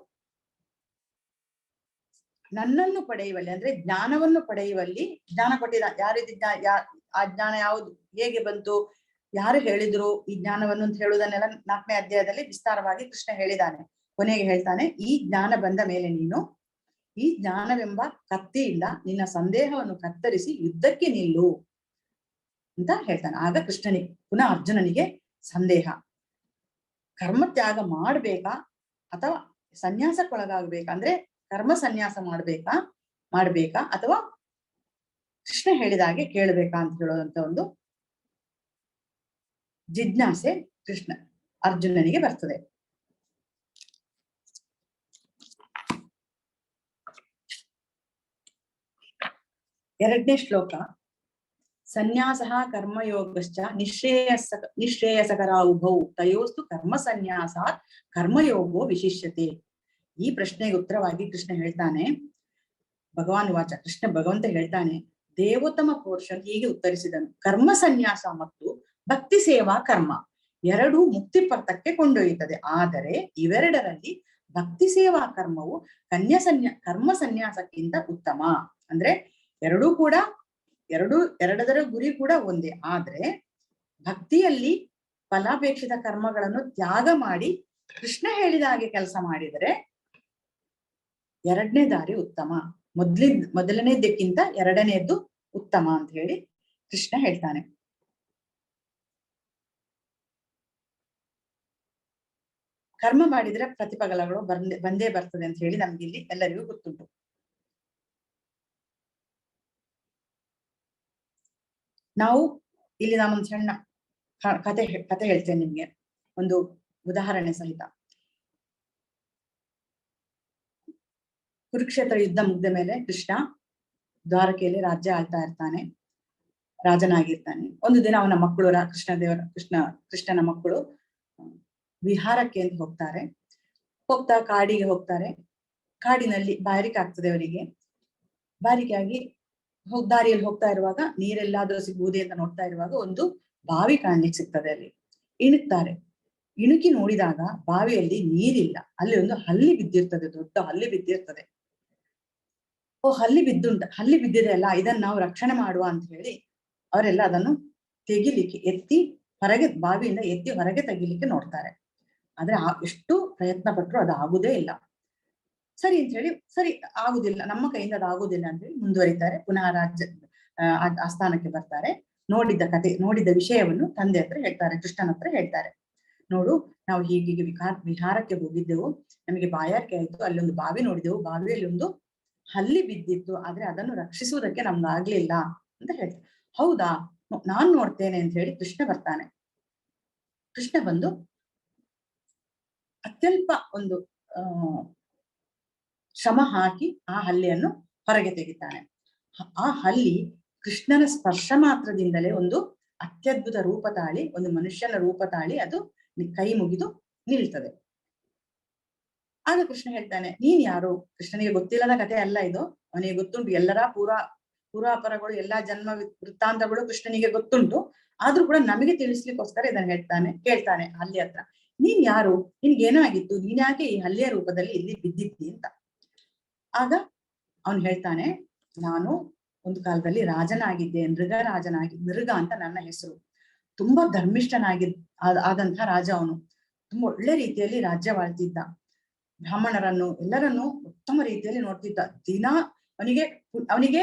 ನನ್ನನ್ನು ಪಡೆಯುವಲ್ಲಿ ಅಂದ್ರೆ ಜ್ಞಾನವನ್ನು ಪಡೆಯುವಲ್ಲಿ, ಜ್ಞಾನ ಕೊಟ್ಟಿದ ಯಾರಿದ್ದ ಆ ಜ್ಞಾನ ಯಾವುದು, ಹೇಗೆ ಬಂತು, ಯಾರು ಹೇಳಿದ್ರು ಈ ಜ್ಞಾನವನ್ನು ಅಂತ ಹೇಳುವುದನ್ನೆಲ್ಲ 4ನೇ ಅಧ್ಯಾಯದಲ್ಲಿ ವಿಸ್ತಾರವಾಗಿ ಕೃಷ್ಣ ಹೇಳಿದ್ದಾನೆ. ಕೊನೆಗೆ ಹೇಳ್ತಾನೆ, ಈ ಜ್ಞಾನ ಬಂದ ಮೇಲೆ ನೀನು ಈ ಜ್ಞಾನವೆಂಬ ಕತ್ತಿಯಿಂದ ನಿನ್ನ ಸಂದೇಹವನ್ನು ಕತ್ತರಿಸಿ ಯುದ್ಧಕ್ಕೆ ನಿಲ್ಲು ಅಂತ ಹೇಳ್ತಾನೆ. ಆಗ ಕೃಷ್ಣನಿಗೆ ಪುನಃ ಅರ್ಜುನನಿಗೆ ಸಂದೇಹ, ಕರ್ಮತ್ಯಾಗ ಮಾಡ್ಬೇಕಾ ಅಥವಾ ಸನ್ಯಾಸಕ್ಕೊಳಗಾಗ್ಬೇಕಾ, ಅಂದ್ರೆ ಕರ್ಮ ಸನ್ಯಾಸ ಮಾಡ್ಬೇಕಾ ಅಥವಾ ಕೃಷ್ಣ ಹೇಳಿದ ಹಾಗೆ ಕೇಳ್ಬೇಕಾ ಅಂತ ಹೇಳೋದಂತ ಒಂದು ಜಿಜ್ಞಾಸೆ ಅರ್ಜುನನಿಗೆ ಬರ್ತದೆ. ಎರಡನೇ ಶ್ಲೋಕ, ಸನ್ಯಾಸಃ ಕರ್ಮಯೋಗಶ್ಚ ನಿಶ್ರೇಯಸಕರ ಉಭೌ ತಯೋಸ್ತು ಕರ್ಮ ಸನ್ಯಾಸಾತ್ ಕರ್ಮಯೋಗೋ ವಿಶಿಷ್ಯತೆ. ಈ ಪ್ರಶ್ನೆಗೆ ಉತ್ತರವಾಗಿ ಕೃಷ್ಣ ಹೇಳ್ತಾನೆ, ಭಗವಂತ ಹೇಳ್ತಾನೆ, ದೇವೋತ್ತಮ ಪುರುಷರು ಹೀಗೆ ಉತ್ತರಿಸಿದನು, ಕರ್ಮ ಸನ್ಯಾಸ ಮತ್ತು ಭಕ್ತಿ ಸೇವಾ ಕರ್ಮ ಎರಡೂ ಮುಕ್ತಿ ಪಥಕ್ಕೆ ಕೊಂಡೊಯ್ಯುತ್ತದೆ. ಆದರೆ ಇವೆರಡರಲ್ಲಿ ಭಕ್ತಿ ಸೇವಾ ಕರ್ಮವು ಕರ್ಮ ಸನ್ಯಾಸಕ್ಕಿಂತ ಉತ್ತಮ. ಅಂದ್ರೆ ಎರಡದರ ಗುರಿ ಕೂಡ ಒಂದೇ. ಆದ್ರೆ ಭಕ್ತಿಯಲ್ಲಿ ಫಲಾಪೇಕ್ಷಿತ ಕರ್ಮಗಳನ್ನು ತ್ಯಾಗ ಮಾಡಿ ಕೃಷ್ಣ ಹೇಳಿದ ಹಾಗೆ ಕೆಲಸ ಮಾಡಿದರೆ ಎರಡನೇ ದಾರಿ ಉತ್ತಮ, ಮೊದಲನೇದಕ್ಕಿಂತ ಎರಡನೇದ್ದು ಉತ್ತಮ ಅಂತ ಹೇಳಿ ಕೃಷ್ಣ ಹೇಳ್ತಾನೆ. ಕರ್ಮ ಮಾಡಿದ್ರೆ ಪ್ರತಿಫಲಗಳು ಬಂದೇ ಬರ್ತದೆ ಅಂತ ಹೇಳಿ ನಮ್ಗೆ ಇಲ್ಲಿ ಎಲ್ಲರಿಗೂ ಗೊತ್ತುಂಟು. ನಾವು ಇಲ್ಲಿ ನಾನೊಂದು ಸಣ್ಣ ಕತೆ ಹೇಳ್ತೇನೆ ನಿಮ್ಗೆ, ಒಂದು ಉದಾಹರಣೆ ಸಹಿತ. ಕುರುಕ್ಷೇತ್ರ ಯುದ್ಧ ಮುಗ್ದ ಮೇಲೆ ಕೃಷ್ಣ ದ್ವಾರಕೆಯಲ್ಲಿ ರಾಜ್ಯ ಆಳ್ತಾ ಇರ್ತಾನೆ, ರಾಜನಾಗಿರ್ತಾನೆ. ಒಂದು ದಿನ ಅವನ ಮಕ್ಕಳು ಕೃಷ್ಣನ ಮಕ್ಕಳು ವಿಹಾರಕ್ಕೆ ಅಂತ ಹೋಗ್ತಾ ಕಾಡಿಗೆ ಹೋಗ್ತಾರೆ. ಕಾಡಿನಲ್ಲಿ ಬಾಯಾರಿಕೆ ಆಗ್ತದೆ ಅವರಿಗೆ. ಬಾಯಾರಿಕೆಯಾಗಿ ದಾರಿಯಲ್ಲಿ ಹೋಗ್ತಾ ಇರುವಾಗ ನೀರೆಲ್ಲಾದ್ರೂ ಸಿಗುವುದೇ ಅಂತ ನೋಡ್ತಾ ಇರುವಾಗ ಒಂದು ಬಾವಿ ಕಾಣ್ಲಿಕ್ಕೆ ಸಿಗ್ತದೆ. ಅಲ್ಲಿ ಇಣುಕಿ ನೋಡಿದಾಗ ಬಾವಿಯಲ್ಲಿ ನೀರಿಲ್ಲ, ಅಲ್ಲಿ ಒಂದು ಹಲ್ಲಿ ಬಿದ್ದಿರ್ತದೆ, ದೊಡ್ಡ ಹಲ್ಲಿ ಬಿದ್ದಿರ್ತದೆ. ಹಲ್ಲಿ ಬಿದ್ದಿದೆ ಅಲ್ಲ, ಇದನ್ನ ನಾವು ರಕ್ಷಣೆ ಮಾಡುವ ಅಂತ ಹೇಳಿ ಅವರೆಲ್ಲ ಅದನ್ನು ತೆಗಿಲಿಕ್ಕೆ ಬಾವಿಯಿಂದ ಎತ್ತಿ ಹೊರಗೆ ತೆಗಿಲಿಕ್ಕೆ ನೋಡ್ತಾರೆ. ಆದ್ರೆ ಎಷ್ಟು ಪ್ರಯತ್ನ ಪಟ್ರು ಅದು ಆಗುದೇ ಇಲ್ಲ. ಸರಿ ಅಂತ ಹೇಳಿ, ಸರಿ ಆಗುದಿಲ್ಲ, ನಮ್ಮ ಕೈಯಿಂದ ಅದು ಆಗುದಿಲ್ಲ ಅಂತ ಹೇಳಿ ಮುಂದುವರಿತಾರೆ. ಪುನಃ ಆಸ್ಥಾನಕ್ಕೆ ಬರ್ತಾರೆ. ನೋಡಿದ ವಿಷಯವನ್ನು ತಂದೆ ಹತ್ರ ಹೇಳ್ತಾರೆ, ಕೃಷ್ಣನ ಹತ್ರ ಹೇಳ್ತಾರೆ. ನೋಡು, ನಾವು ಹೀಗೆ ವಿಹಾರಕ್ಕೆ ಹೋಗಿದ್ದೆವು, ನಮಗೆ ಬಾಯಾರಿಕೆ ಆಯ್ತು, ಅಲ್ಲೊಂದು ಬಾವಿ ನೋಡಿದೆವು, ಬಾವಿಯಲ್ಲಿ ಒಂದು ಹಲ್ಲಿ ಬಿದ್ದಿತ್ತು, ಆದ್ರೆ ಅದನ್ನು ರಕ್ಷಿಸುವುದಕ್ಕೆ ನಮ್ಗೆ ಆಗ್ಲಿಲ್ಲ ಅಂತ ಹೇಳ್ತಾರೆ. ಹೌದಾ, ನಾನ್ ನೋಡ್ತೇನೆ ಅಂತ ಹೇಳಿ ಕೃಷ್ಣ ಬರ್ತಾನೆ. ಕೃಷ್ಣ ಬಂದು ಅತ್ಯಲ್ಪ ಒಂದು ಶ್ರಮ ಹಾಕಿ ಆ ಹಲ್ಲಿಯನ್ನು ಹೊರಗೆ ತೆಗಿತಾನೆ. ಆ ಹಲ್ಲಿ ಕೃಷ್ಣನ ಸ್ಪರ್ಶ ಮಾತ್ರದಿಂದಲೇ ಒಂದು ಅತ್ಯದ್ಭುತ ರೂಪ ತಾಳಿ, ಒಂದು ಮನುಷ್ಯನ ರೂಪ ತಾಳಿ ಅದು ಕೈ ಮುಗಿದು ನಿಲ್ತದೆ. ಆಗ ಕೃಷ್ಣ ಹೇಳ್ತಾನೆ, ನೀನ್ ಯಾರು? ಕೃಷ್ಣನಿಗೆ ಗೊತ್ತಿಲ್ಲದ ಕಥೆ ಅಲ್ಲ ಇದು, ಅವನಿಗೆ ಗೊತ್ತುಂಟು, ಎಲ್ಲರ ಪೂರ್ವಾಪರಗಳು ಎಲ್ಲಾ ಜನ್ಮ ವೃತ್ತಾಂತಗಳು ಕೃಷ್ಣನಿಗೆ ಗೊತ್ತುಂಟು. ಆದ್ರೂ ಕೂಡ ನಮಗೆ ತಿಳಿಸ್ಲಿಕ್ಕೋಸ್ಕರ ಇದನ್ನ ಕೇಳ್ತಾನೆ ಹಲ್ಲಿ ಹತ್ರ. ನೀನ್ ಯಾರು? ನಿನ್ಗೇನಾಗಿತ್ತು? ನೀನ್ ಯಾಕೆ ಈ ಹಲ್ಲಿಯ ರೂಪದಲ್ಲಿ ಇಲ್ಲಿ ಬಿದ್ದಿದ್ದಿ ಅಂತ. ಆಗ ಅವನು ಹೇಳ್ತಾನೆ, ನಾನು ಒಂದು ಕಾಲದಲ್ಲಿ ರಾಜನಾಗಿದ್ದೆ, ನೃಗ ಅಂತ ನನ್ನ ಹೆಸರು. ತುಂಬಾ ಆದಂತಹ ರಾಜ ಅವನು. ತುಂಬಾ ಒಳ್ಳೆ ರೀತಿಯಲ್ಲಿ ರಾಜ್ಯವಾಳ್ತಿದ್ದ. ಬ್ರಾಹ್ಮಣರನ್ನು ಎಲ್ಲರನ್ನು ಉತ್ತಮ ರೀತಿಯಲ್ಲಿ ನೋಡ್ತಿದ್ದ. ದಿನ ಅವನಿಗೆ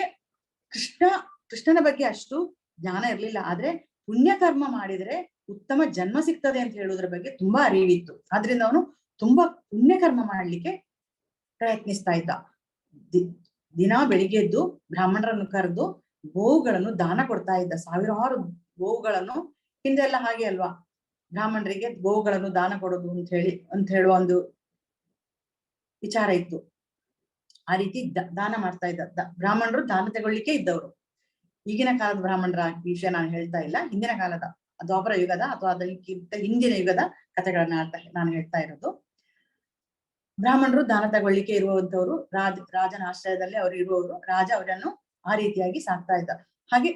ಕೃಷ್ಣನ ಬಗ್ಗೆ ಅಷ್ಟು ಜ್ಞಾನ ಇರ್ಲಿಲ್ಲ, ಆದ್ರೆ ಪುಣ್ಯಕರ್ಮ ಮಾಡಿದ್ರೆ ಉತ್ತಮ ಜನ್ಮ ಸಿಗ್ತದೆ ಅಂತ ಹೇಳುವುದ್ರ ಬಗ್ಗೆ ತುಂಬಾ ಅರಿವಿತ್ತು. ಆದ್ರಿಂದ ಅವನು ತುಂಬಾ ಪುಣ್ಯಕರ್ಮ ಮಾಡ್ಲಿಕ್ಕೆ ಪ್ರಯತ್ನಿಸ್ತಾ ಇದ್ದ. ದಿನ ಬೆಳಿಗ್ಗೆ ಎದ್ದು ಬ್ರಾಹ್ಮಣರನ್ನು ಕರೆದು ಗೋವುಗಳನ್ನು ದಾನ ಕೊಡ್ತಾ ಇದ್ದ. ಸಾವಿರಾರು ಗೋವುಗಳನ್ನು, ಹಿಂದೆಲ್ಲ ಹಾಗೆ ಅಲ್ವಾ, ಬ್ರಾಹ್ಮಣರಿಗೆ ಗೋವುಗಳನ್ನು ದಾನ ಕೊಡೋದು ಅಂತ ಹೇಳುವ ಒಂದು ವಿಚಾರ ಇತ್ತು. ಆ ರೀತಿ ದಾನ ಮಾಡ್ತಾ ಇದ್ದ. ಬ್ರಾಹ್ಮಣರು ದಾನ ತಗೊಳ್ಳಿಕ್ಕೆ ಇದ್ದವರು. ಈಗಿನ ಕಾಲದ ಬ್ರಾಹ್ಮಣರ ವಿಷಯ ನಾನು ಹೇಳ್ತಾ ಇಲ್ಲ, ಹಿಂದಿನ ಕಾಲದ ದ್ವಾಪರ ಯುಗದ ಅಥವಾ ಅದಕ್ಕಿಂತ ಹಿಂದಿನ ಯುಗದ ಕಥೆಗಳನ್ನ ನಾನು ಹೇಳ್ತಾ ಇರೋದು. ಬ್ರಾಹ್ಮಣರು ದಾನ ತಗೊಳ್ಳಿಕ್ಕೆ ಇರುವಂತವ್ರು, ರಾಜನ ಆಶ್ರಯದಲ್ಲಿ ಅವರು ಇರುವವರು. ರಾಜ ಅವರನ್ನು ಆ ರೀತಿಯಾಗಿ ಸಾಕ್ತಾ ಇದ್ದ. ಹಾಗೆ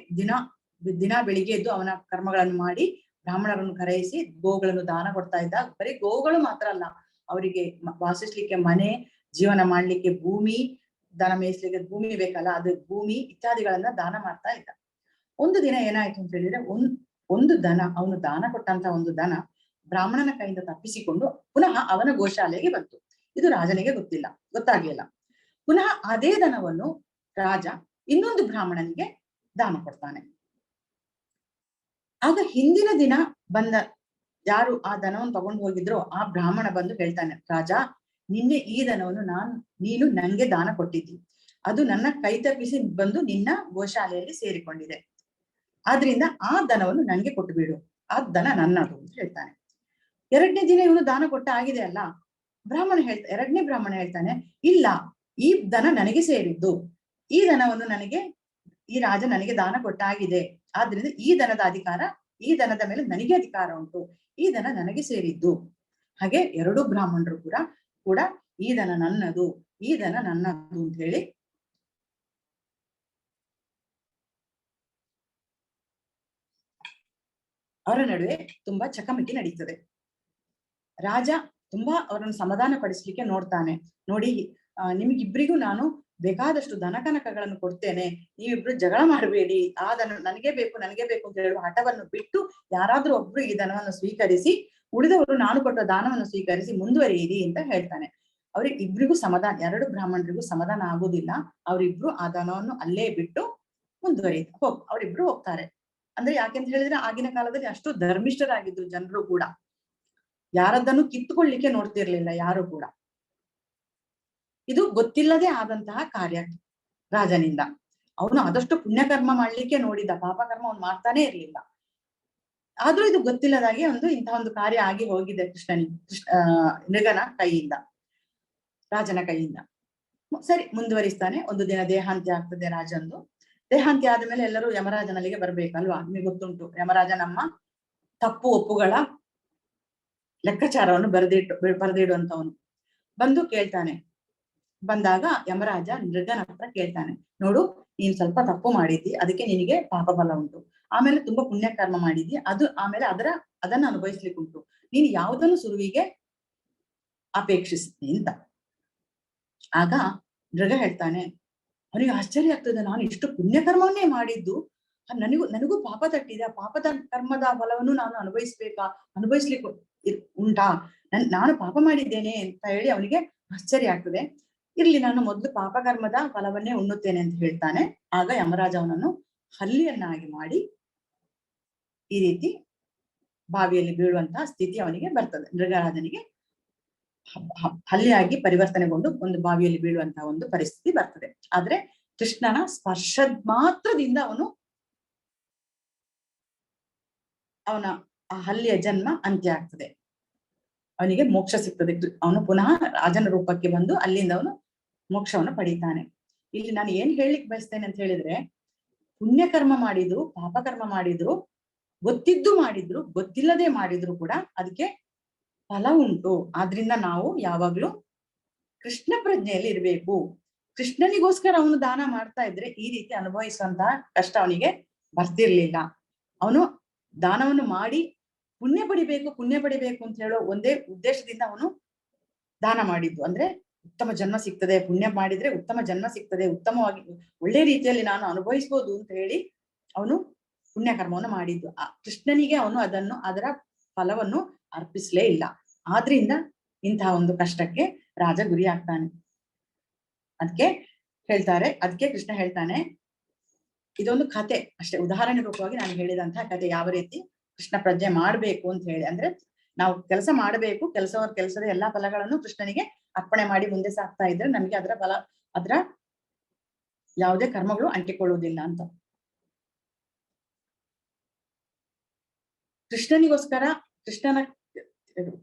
ದಿನ ಬೆಳಿಗ್ಗೆ ಎದ್ದು ಅವನ ಕರ್ಮಗಳನ್ನು ಮಾಡಿ ಬ್ರಾಹ್ಮಣರನ್ನು ಕರೆಯಿಸಿ ಗೋವುಗಳನ್ನು ದಾನ ಕೊಡ್ತಾ ಇದ್ದ. ಬರೀ ಗೋವುಗಳು ಮಾತ್ರ ಅಲ್ಲ, ಅವರಿಗೆ ವಾಸಿಸ್ಲಿಕ್ಕೆ ಮನೆ, ಜೀವನ ಮಾಡ್ಲಿಕ್ಕೆ ಭೂಮಿ, ದನ ಮೇಯಿಸ್ಲಿಕ್ಕೆ ಭೂಮಿ ಬೇಕಲ್ಲ, ಅದು ಭೂಮಿ ಇತ್ಯಾದಿಗಳನ್ನ ದಾನ ಮಾಡ್ತಾ ಇದ್ದ. ಒಂದು ದಿನ ಏನಾಯ್ತು ಅಂತ ಹೇಳಿದ್ರೆ, ಒಂದು ದನ, ಅವನು ದಾನ ಕೊಟ್ಟಂತ ಒಂದು ದನ ಬ್ರಾಹ್ಮಣನ ಕೈಯಿಂದ ತಪ್ಪಿಸಿಕೊಂಡು ಪುನಃ ಅವನ ಗೋಶಾಲೆಗೆ ಬಂತು. ಇದು ರಾಜನಿಗೆ ಗೊತ್ತಾಗ್ಲಿಲ್ಲ. ಪುನಃ ಅದೇ ದನವನ್ನು ರಾಜ ಇನ್ನೊಂದು ಬ್ರಾಹ್ಮಣನಿಗೆ ದಾನ ಕೊಡ್ತಾನೆ. ಆಗ ಹಿಂದಿನ ದಿನ ಬಂದ ಯಾರು ಆ ದನವನ್ನು ತಗೊಂಡು ಹೋಗಿದ್ರೋ ಆ ಬ್ರಾಹ್ಮಣ ಬಂದು ಹೇಳ್ತಾನೆ, ರಾಜ, ನಿನ್ನೆ ಈ ದನವನ್ನು ನೀನು ನಂಗೆ ದಾನ ಕೊಟ್ಟಿದ್ದಿ, ಅದು ನನ್ನ ಕೈ ತಪ್ಪಿಸಿ ಬಂದು ನಿನ್ನ ಗೋಶಾಲೆಯಲ್ಲಿ ಸೇರಿಕೊಂಡಿದೆ. ಆದ್ರಿಂದ ಆ ದನವನ್ನು ನಂಗೆ ಕೊಟ್ಟು ಬಿಡು, ಆ ದನ ನನ್ನದು ಅಂತ ಹೇಳ್ತಾನೆ. ಎರಡನೇ ದಿನ ಇವನು ದಾನ ಕೊಟ್ಟ ಆಗಿದೆ ಅಲ್ಲ, ಎರಡನೇ ಬ್ರಾಹ್ಮಣ ಹೇಳ್ತಾನೆ, ಇಲ್ಲ, ಈ ದನ ನನಗೆ ಸೇರಿದ್ದು, ಈ ದನವನ್ನು ಈ ರಾಜ ನನಗೆ ದಾನ ಕೊಟ್ಟಾಗಿದೆ, ಆದ್ರಿಂದ ಈ ದನದ ಮೇಲೆ ನನಗೆ ಅಧಿಕಾರ ಉಂಟು, ಈ ದನ ನನಗೆ ಸೇರಿದ್ದು. ಹಾಗೆ ಎರಡು ಬ್ರಾಹ್ಮಣರು ಕೂಡ ಈ ದನ ನನ್ನದು ಅಂತ ಹೇಳಿ ಅವರ ನಡುವೆ ತುಂಬಾ ಚಕಮಕಿ ನಡೀತದೆ. ರಾಜ ತುಂಬಾ ಅವರನ್ನು ಸಮಾಧಾನ ಪಡಿಸ್ಲಿಕ್ಕೆ ನೋಡ್ತಾನೆ. ನೋಡಿ, ನಿಮಗಿಬ್ರಿಗೂ ನಾನು ಬೇಕಾದಷ್ಟು ದನಕನಕಗಳನ್ನು ಕೊಡ್ತೇನೆ, ನೀವಿಬ್ರು ಜಗಳ ಮಾಡಬೇಡಿ, ಆ ದನ ನನಗೆ ಬೇಕು ಅಂತ ಹೇಳುವ ಹಠವನ್ನು ಬಿಟ್ಟು ಯಾರಾದ್ರೂ ಒಬ್ರು ಈ ದನವನ್ನು ಸ್ವೀಕರಿಸಿ, ಉಳಿದವರು ನಾನು ಕೊಟ್ಟ ದಾನವನ್ನು ಸ್ವೀಕರಿಸಿ ಮುಂದುವರಿಯಿರಿ ಅಂತ ಹೇಳ್ತಾನೆ. ಇಬ್ರಿಗೂ ಸಮಾಧಾನ, ಎರಡು ಬ್ರಾಹ್ಮಣರಿಗೂ ಸಮಾಧಾನ ಆಗುದಿಲ್ಲ. ಅವರಿಬ್ರು ಆ ದನವನ್ನು ಅಲ್ಲೇ ಬಿಟ್ಟು ಅವರಿಬ್ರು ಹೋಗ್ತಾರೆ. ಅಂದ್ರೆ ಯಾಕೆಂತ ಹೇಳಿದ್ರೆ ಆಗಿನ ಕಾಲದಲ್ಲಿ ಅಷ್ಟು ಧರ್ಮಿಷ್ಠರಾಗಿದ್ರು ಜನರು ಕೂಡ, ಯಾರದ್ದನ್ನು ಕಿತ್ತುಕೊಳ್ಳಿಕ್ಕೆ ನೋಡ್ತಿರ್ಲಿಲ್ಲ ಯಾರು ಕೂಡ. ಇದು ಗೊತ್ತಿಲ್ಲದೆ ಆದಂತಹ ಕಾರ್ಯ ರಾಜನಿಂದ. ಅವನು ಆದಷ್ಟು ಪುಣ್ಯಕರ್ಮ ಮಾಡ್ಲಿಕ್ಕೆ ನೋಡಿದ, ಪಾಪಕರ್ಮ ಅವನು ಮಾಡ್ತಾನೆ ಇರ್ಲಿಲ್ಲ. ಆದ್ರೂ ಇದು ಗೊತ್ತಿಲ್ಲದಾಗಿ ಇಂತಹ ಒಂದು ಕಾರ್ಯ ಆಗಿ ಹೋಗಿದೆ ನೃಗನ ಕೈಯಿಂದ, ರಾಜನ ಕೈಯಿಂದ. ಸರಿ, ಮುಂದುವರಿಸ್ತಾನೆ. ಒಂದು ದಿನ ದೇಹಾಂತ್ಯ ಆಗ್ತದೆ ರಾಜಂದು. ದೇಹಾಂತ್ಯ ಆದ್ಮೇಲೆ ಎಲ್ಲರೂ ಯಮರಾಜನಲ್ಲಿಗೆ ಬರ್ಬೇಕಲ್ವಾ. ನಿಮಗೆ ಗೊತ್ತುಂಟು, ಯಮರಾಜ ನಮ್ಮ ತಪ್ಪು ಒಪ್ಪುಗಳ ಲೆಕ್ಕಾಚಾರವನ್ನು ಬರೆದಿಡುವಂತವನು. ಬಂದು ಕೇಳ್ತಾನೆ. ಬಂದಾಗ ಯಮರಾಜ ನೃಗನ ಹತ್ರ ಕೇಳ್ತಾನೆ, ನೋಡು, ನೀನ್ ಸ್ವಲ್ಪ ತಪ್ಪು ಮಾಡಿದ್ದಿ, ಅದಕ್ಕೆ ನಿನಗೆ ಪಾಪ ಫಲ ಉಂಟು. ಆಮೇಲೆ ತುಂಬಾ ಪುಣ್ಯಕರ್ಮ ಮಾಡಿದ್ದಿ, ಆಮೇಲೆ ಅದನ್ನ ಅನುಭವಿಸ್ಲಿಕ್ಕೆ ಉಂಟು. ನೀನು ಯಾವುದನ್ನು ಸುರುವಿಗೆ ಅಪೇಕ್ಷಿಸ್ತೀನಿ ಅಂತ. ಆಗ ನೃಗ ಹೇಳ್ತಾನೆ, ಅವನಿಗೆ ಆಶ್ಚರ್ಯ ಆಗ್ತದೆ, ನಾನು ಇಷ್ಟು ಪುಣ್ಯಕರ್ಮವನ್ನೇ ಮಾಡಿದ್ದು, ನನಗೂ ಪಾಪ ತಟ್ಟಿದೆ, ಪಾಪದ ಕರ್ಮದ ಫಲವನ್ನು ನಾನು ಅನುಭವಿಸ್ಲಿಕ್ಕೆ ಉಂಟಾ, ನಾನು ಪಾಪ ಮಾಡಿದ್ದೇನೆ ಅಂತ ಹೇಳಿ ಅವನಿಗೆ ಆಶ್ಚರ್ಯ ಆಗ್ತದೆ. ಇರ್ಲಿ, ನಾನು ಮೊದಲು ಪಾಪಕರ್ಮದ ಫಲವನ್ನೇ ಉಣ್ಣುತ್ತೇನೆ ಅಂತ ಹೇಳ್ತಾನೆ. ಆಗ ಯಮರಾಜ ಅವನನ್ನು ಹಲ್ಲಿಯನ್ನಾಗಿ ಮಾಡಿ ಈ ರೀತಿ ಬಾವಿಯಲ್ಲಿ ಬೀಳುವಂತಹ ಸ್ಥಿತಿ ಅವನಿಗೆ ಬರ್ತದೆ. ನೃಗರಾಜನಿಗೆ ಹಲ್ಲಿಯಾಗಿ ಪರಿವರ್ತನೆಗೊಂಡು ಒಂದು ಬಾವಿಯಲ್ಲಿ ಬೀಳುವಂತಹ ಒಂದು ಪರಿಸ್ಥಿತಿ ಬರ್ತದೆ. ಆದ್ರೆ ಕೃಷ್ಣನ ಸ್ಪರ್ಶ ಮಾತ್ರದಿಂದ ಅವನ ಆ ಹಲ್ಲಿಯ ಜನ್ಮ ಅಂತ್ಯ ಆಗ್ತದೆ, ಅವನಿಗೆ ಮೋಕ್ಷ ಸಿಗ್ತದೆ. ಅವನು ಪುನಃ ರಾಜನ ರೂಪಕ್ಕೆ ಬಂದು ಅಲ್ಲಿಂದ ಅವನು ಮೋಕ್ಷವನ್ನು ಪಡೀತಾನೆ. ಇಲ್ಲಿ ನಾನು ಏನ್ ಹೇಳಲಿಕ್ಕೆ ಬಯಸ್ತೇನೆ ಅಂತ ಹೇಳಿದ್ರೆ, ಪುಣ್ಯಕರ್ಮ ಮಾಡಿದ್ರು, ಪಾಪಕರ್ಮ ಮಾಡಿದ್ರು, ಗೊತ್ತಿದ್ದು ಮಾಡಿದ್ರು, ಗೊತ್ತಿಲ್ಲದೆ ಮಾಡಿದ್ರು ಕೂಡ ಅದಕ್ಕೆ ಫಲ ಉಂಟು. ಆದ್ರಿಂದ ನಾವು ಯಾವಾಗ್ಲೂ ಕೃಷ್ಣ ಪ್ರಜ್ಞೆಯಲ್ಲಿ ಇರ್ಬೇಕು. ಕೃಷ್ಣನಿಗೋಸ್ಕರ ಅವನು ದಾನ ಮಾಡ್ತಾ ಇದ್ರೆ ಈ ರೀತಿ ಅನುಭವಿಸುವಂತಹ ಕಷ್ಟ ಅವನಿಗೆ ಬರ್ತಿರ್ಲಿಲ್ಲ. ಅವನು ದಾನವನ್ನು ಮಾಡಿ ಪುಣ್ಯ ಪಡಿಬೇಕು ಅಂತ ಹೇಳೋ ಒಂದೇ ಉದ್ದೇಶದಿಂದ ಅವನು ದಾನ ಮಾಡಿದ್ದು. ಅಂದ್ರೆ ಉತ್ತಮ ಜನ್ಮ ಸಿಗ್ತದೆ, ಪುಣ್ಯ ಮಾಡಿದ್ರೆ ಉತ್ತಮ ಜನ್ಮ ಸಿಗ್ತದೆ, ಉತ್ತಮವಾಗಿ ಒಳ್ಳೆ ರೀತಿಯಲ್ಲಿ ನಾನು ಅನುಭವಿಸ್ಬೋದು ಅಂತ ಹೇಳಿ ಅವನು ಪುಣ್ಯ ಕರ್ಮವನ್ನು ಮಾಡಿದ್ದು. ಕೃಷ್ಣನಿಗೆ ಅವನು ಅದರ ಫಲವನ್ನು ಅರ್ಪಿಸ್ಲೇ ಇಲ್ಲ. ಆದ್ರಿಂದ ಇಂತಹ ಒಂದು ಕಷ್ಟಕ್ಕೆ ರಾಜ ಗುರಿ ಆಗ್ತಾನೆ. ಅದಕ್ಕೆ ಕೃಷ್ಣ ಹೇಳ್ತಾನೆ, ಇದೊಂದು ಕತೆ ಅಷ್ಟೇ, ಉದಾಹರಣೆ ರೂಪವಾಗಿ ನಾನು ಹೇಳಿದಂತಹ ಕತೆ, ಯಾವ ರೀತಿ ಕೃಷ್ಣ ಪ್ರಜ್ಞೆ ಮಾಡ್ಬೇಕು ಅಂತ ಹೇಳಿ. ಅಂದ್ರೆ ನಾವು ಕೆಲಸ ಮಾಡಬೇಕು, ಕೆಲಸದ ಎಲ್ಲಾ ಫಲಗಳನ್ನು ಕೃಷ್ಣನಿಗೆ ಅರ್ಪಣೆ ಮಾಡಿ ಮುಂದೆ ಸಾಕ್ತಾ ಇದ್ರೆ ನಮ್ಗೆ ಅದರ ಯಾವುದೇ ಕರ್ಮಗಳು ಅಂಟಿಕೊಳ್ಳುವುದಿಲ್ಲ ಅಂತ. ಕೃಷ್ಣನ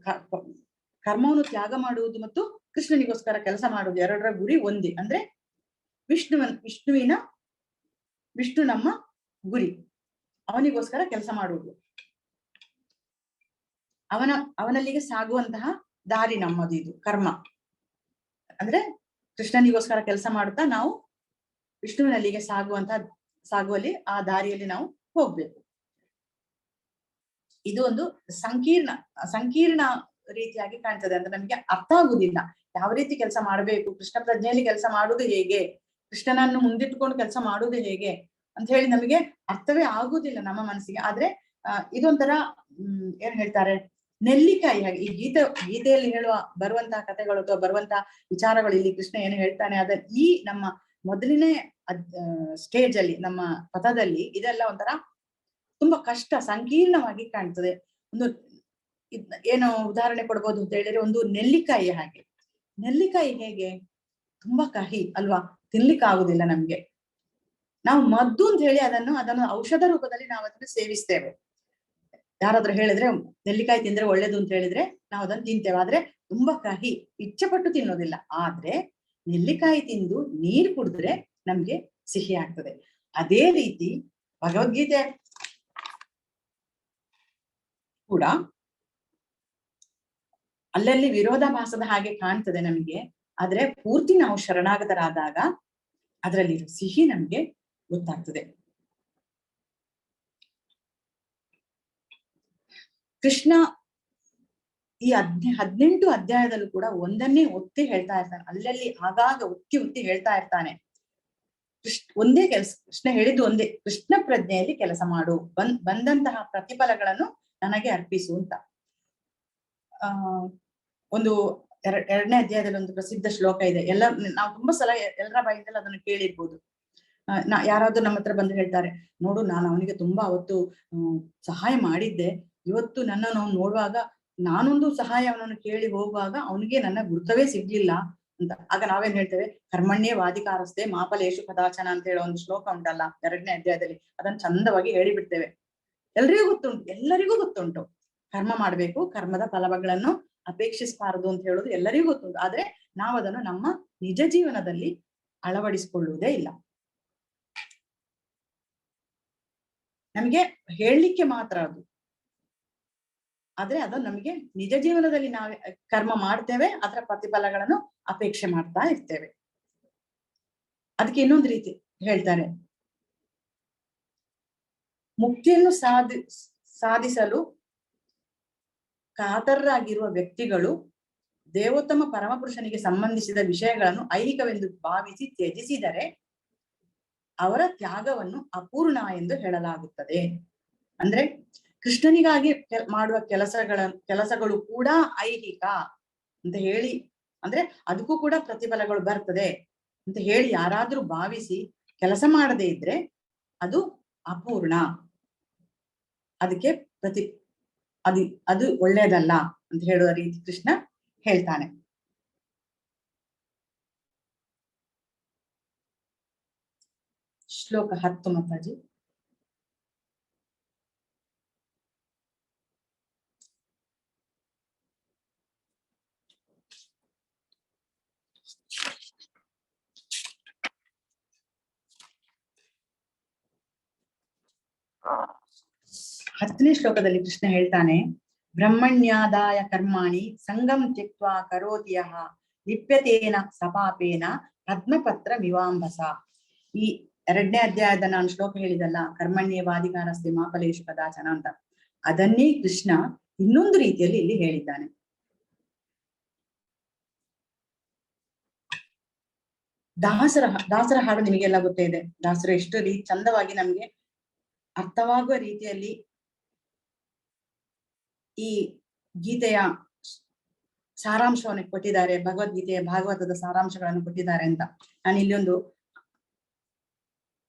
ಕರ್ಮವನ್ನು ತ್ಯಾಗ ಮಾಡುವುದು ಮತ್ತು ಕೃಷ್ಣನಿಗೋಸ್ಕರ ಕೆಲಸ ಮಾಡುವುದು ಎರಡರ ಗುರಿ ಒಂದೇ. ಅಂದ್ರೆ ವಿಷ್ಣು ನಮ್ಮ ಗುರಿ, ಅವನಿಗೋಸ್ಕರ ಕೆಲಸ ಮಾಡುವುದು, ಅವನಲ್ಲಿಗೆ ಸಾಗುವಂತಹ ದಾರಿ ನಮ್ಮದು. ಇದು ಕರ್ಮ ಅಂದ್ರೆ ಕೃಷ್ಣನಿಗೋಸ್ಕರ ಕೆಲಸ ಮಾಡುತ್ತಾ ನಾವು ವಿಷ್ಣುವಿನಲ್ಲಿಗೆ ಸಾಗುವಲ್ಲಿ ಆ ದಾರಿಯಲ್ಲಿ ನಾವು ಹೋಗ್ಬೇಕು. ಇದು ಒಂದು ಸಂಕೀರ್ಣ ರೀತಿಯಾಗಿ ಕಾಣ್ತದೆ. ಅಂದ್ರೆ ನಮ್ಗೆ ಅರ್ಥ ಆಗುದಿಲ್ಲ ಯಾವ ರೀತಿ ಕೆಲಸ ಮಾಡಬೇಕು, ಕೃಷ್ಣ ಪ್ರಜ್ಞೆಯಲ್ಲಿ ಕೆಲಸ ಮಾಡುವುದು ಹೇಗೆ, ಕೃಷ್ಣನನ್ನು ಮುಂದಿಟ್ಟುಕೊಂಡು ಕೆಲಸ ಮಾಡುವುದು ಹೇಗೆ ಅಂತ ಹೇಳಿ ನಮಗೆ ಅರ್ಥವೇ ಆಗುದಿಲ್ಲ ನಮ್ಮ ಮನಸ್ಸಿಗೆ. ಆದ್ರೆ ಇದೊಂಥರ ಏನ್ ಹೇಳ್ತಾರೆ, ನೆಲ್ಲಿಕಾಯಿ ಹಾಗೆ. ಈ ಗೀತೆಯಲ್ಲಿ ಬರುವಂತಹ ಕಥೆಗಳು ಅಥವಾ ಬರುವಂತಹ ವಿಚಾರಗಳು, ಇಲ್ಲಿ ಕೃಷ್ಣ ಏನು ಹೇಳ್ತಾನೆ ಈ ನಮ್ಮ ಮೊದಲನೇ ಸ್ಟೇಜ್ ಅಲ್ಲಿ, ನಮ್ಮ ಪಥದಲ್ಲಿ ಇದೆಲ್ಲ ಒಂಥರ ತುಂಬಾ ಕಷ್ಟ, ಸಂಕೀರ್ಣವಾಗಿ ಕಾಣ್ತದೆ. ಏನು ಉದಾಹರಣೆ ಕೊಡ್ಬೋದು ಅಂತ ಹೇಳಿದ್ರೆ, ಒಂದು ನೆಲ್ಲಿಕಾಯಿ ಹಾಗೆ. ನೆಲ್ಲಿಕಾಯಿ ಹೇಗೆ ತುಂಬಾ ಕಹಿ ಅಲ್ವಾ, ತಿನ್ಲಿಕ್ಕೆ ಆಗುದಿಲ್ಲ ನಮ್ಗೆ. ನಾವು ಮದ್ದು ಅಂತ ಹೇಳಿ ಅದನ್ನು ಔಷಧ ರೂಪದಲ್ಲಿ ನಾವು ಅದನ್ನು ಸೇವಿಸ್ತೇವೆ. ಯಾರಾದ್ರೂ ಹೇಳಿದ್ರೆ ನೆಲ್ಲಿಕಾಯಿ ತಿಂದ್ರೆ ಒಳ್ಳೇದು ಅಂತ ಹೇಳಿದ್ರೆ ನಾವು ಅದನ್ನು ತಿಂತೇವೆ. ಆದ್ರೆ ತುಂಬಾ ಕಹಿ, ಇಚ್ಛೆ ಪಟ್ಟು ತಿನ್ನೋದಿಲ್ಲ. ಆದ್ರೆ ನೆಲ್ಲಿಕಾಯಿ ತಿಂದು ನೀರು ಕುಡಿದ್ರೆ ನಮ್ಗೆ ಸಿಹಿ ಆಗ್ತದೆ. ಅದೇ ರೀತಿ ಭಗವದ್ಗೀತೆ ಕೂಡ ಅಲ್ಲಲ್ಲಿ ವಿರೋಧಾಭಾಸದ ಹಾಗೆ ಕಾಣ್ತದೆ ನಮ್ಗೆ. ಆದ್ರೆ ಪೂರ್ತಿ ನಾವು ಶರಣಾಗತರಾದಾಗ ಅದರಲ್ಲಿ ಸಿಹಿ ನಮ್ಗೆ ಗೊತ್ತಾಗ್ತದೆ. ಕೃಷ್ಣ ಈ 18 ಅಧ್ಯಾಯದಲ್ಲೂ ಕೂಡ ಒಂದನ್ನೇ ಒತ್ತಿ ಹೇಳ್ತಾ ಇರ್ತಾನೆ. ಅಲ್ಲಲ್ಲಿ ಆಗಾಗ ಒತ್ತಿ ಹೇಳ್ತಾ ಇರ್ತಾನೆ. ಒಂದೇ ಕೃಷ್ಣ ಹೇಳಿದ್ದು ಒಂದೇ, ಕೃಷ್ಣ ಪ್ರಜ್ಞೆಯಲ್ಲಿ ಕೆಲಸ ಮಾಡು, ಬಂದಂತಹ ಪ್ರತಿಫಲಗಳನ್ನು ನನಗೆ ಅರ್ಪಿಸು ಅಂತ. ಒಂದು ಎರಡನೇ ಅಧ್ಯಾಯದಲ್ಲಿ ಒಂದು ಪ್ರಸಿದ್ಧ ಶ್ಲೋಕ ಇದೆ. ನಾವು ತುಂಬಾ ಸಲ ಎಲ್ಲರ ಬಾಯಿಂದಲ್ಲ ಅದನ್ನು ಕೇಳಿರ್ಬೋದು. ಯಾರಾದ್ರೂ ನಮ್ಮ ಹತ್ರ ಬಂದು ಹೇಳ್ತಾರೆ, ನೋಡು ನಾನು ಅವನಿಗೆ ತುಂಬಾ ಅವತ್ತು ಸಹಾಯ ಮಾಡಿದ್ದೆ, ಇವತ್ತು ನನ್ನನ್ನು ಅವನು ನೋಡುವಾಗ ನಾನೊಂದು ಸಹಾಯ ಅವನನ್ನು ಕೇಳಿ ಹೋಗುವಾಗ ಅವನಿಗೆ ನನ್ನ ಗುರುತವೇ ಸಿಗ್ಲಿಲ್ಲ ಅಂತ. ಆಗ ನಾವೇನ್ ಹೇಳ್ತೇವೆ, ಕರ್ಮಣ್ಯೇ ವಾದಿಕಾರಸ್ತೆ ಮಾಪಲೇಶು ಕದಾಚನ ಅಂತ ಹೇಳೋ ಒಂದು ಶ್ಲೋಕ ಉಂಟಲ್ಲ 2ನೇ ಅಧ್ಯಾಯದಲ್ಲಿ, ಅದನ್ನ ಚಂದವಾಗಿ ಹೇಳಿಬಿಡ್ತೇವೆ. ಎಲ್ಲರಿಗೂ ಗೊತ್ತುಂಟು ಕರ್ಮ ಮಾಡ್ಬೇಕು, ಕರ್ಮದ ಫಲಗಳನ್ನು ಅಪೇಕ್ಷಿಸಬಾರದು ಅಂತ ಹೇಳೋದು ಎಲ್ಲರಿಗೂ ಗೊತ್ತುಂಟು. ಆದ್ರೆ ನಾವು ಅದನ್ನು ನಮ್ಮ ನಿಜ ಜೀವನದಲ್ಲಿ ಅಳವಡಿಸಿಕೊಳ್ಳುವುದೇ ಇಲ್ಲ. ನಮ್ಗೆ ಹೇಳಲಿಕ್ಕೆ ಮಾತ್ರ ಅದು, ಆದ್ರೆ ಅದು ನಮಗೆ ನಿಜ ಜೀವನದಲ್ಲಿ ನಾವು ಕರ್ಮ ಮಾಡ್ತೇವೆ, ಅದರ ಪ್ರತಿಫಲಗಳನ್ನು ಅಪೇಕ್ಷೆ ಮಾಡ್ತಾ ಇರ್ತೇವೆ. ಅದಕ್ಕೆ ಇನ್ನೊಂದು ರೀತಿ ಹೇಳ್ತಾರೆ, ಮುಕ್ತಿಯನ್ನು ಸಾಧಿಸಲು ಕಾತರರಾಗಿರುವ ವ್ಯಕ್ತಿಗಳು ದೇವೋತ್ತಮ ಪರಮಪುರುಷನಿಗೆ ಸಂಬಂಧಿಸಿದ ವಿಷಯಗಳನ್ನು ಐಹಿಕವೆಂದು ಭಾವಿಸಿ ತ್ಯಜಿಸಿದರೆ ಅವರ ತ್ಯಾಗವನ್ನು ಅಪೂರ್ಣ ಎಂದು ಹೇಳಲಾಗುತ್ತದೆ. ಅಂದ್ರೆ ಕೃಷ್ಣನಿಗಾಗಿ ಮಾಡುವ ಕೆಲಸಗಳು ಕೂಡ ಐಹಿಕ ಅಂತ ಹೇಳಿ, ಅಂದ್ರೆ ಅದಕ್ಕೂ ಕೂಡ ಪ್ರತಿಫಲಗಳು ಬರ್ತದೆ ಅಂತ ಹೇಳಿ ಯಾರಾದ್ರೂ ಭಾವಿಸಿ ಕೆಲಸ ಮಾಡದೇ ಇದ್ರೆ ಅದು ಅಪೂರ್ಣ, ಅದಕ್ಕೆ ಅದು ಒಳ್ಳೇದಲ್ಲ ಅಂತ ಹೇಳುವ ರೀತಿ ಕೃಷ್ಣ ಹೇಳ್ತಾನೆ. ಶ್ಲೋಕ 10 ಮಾತಾಜಿ. ಹತ್ತನೇ ಶ್ಲೋಕದಲ್ಲಿ ಕೃಷ್ಣ ಹೇಳ್ತಾನೆ, ಬ್ರಹ್ಮಣ್ಯಾದಾಯ ಕರ್ಮಾಣಿ ಸಂಗಂ ತ್ಯಕ್ವಾ ಕರೋತಿ ಯಃ ಲಿಪ್ಯತೇನ ಸಪಾಪೇನ ಪದ್ಮಪತ್ರ ವಿವಾಂಬಸ. ಈ 2ನೇ ಅಧ್ಯಾಯದ ನಾನು ಶ್ಲೋಕ ಹೇಳಿದಲ್ಲ, ಕರ್ಮಣ್ಯೇವಾಧಿಕಾರಸ್ತೆ ಮಾ ಫಲೇಷು ಕದಾಚನ ಅಂತ, ಅದನ್ನೇ ಕೃಷ್ಣ ಇನ್ನೊಂದು ರೀತಿಯಲ್ಲಿ ಇಲ್ಲಿ ಹೇಳಿದ್ದಾನೆ. ದಾಸರ ಹಾಡು ನಿಮಗೆಲ್ಲ ಗೊತ್ತೇ ಇದೆ. ದಾಸರು ಎಷ್ಟು ಚಂದವಾಗಿ ನಮ್ಗೆ ಅರ್ಥವಾಗುವ ರೀತಿಯಲ್ಲಿ ಈ ಗೀತೆಯ ಸಾರಾಂಶವನ್ನು ಕೊಟ್ಟಿದ್ದಾರೆ, ಭಗವದ್ಗೀತೆಯ ಭಾಗವತದ ಸಾರಾಂಶಗಳನ್ನು ಕೊಟ್ಟಿದ್ದಾರೆ ಅಂತ. ನಾನು ಇಲ್ಲಿ ಒಂದು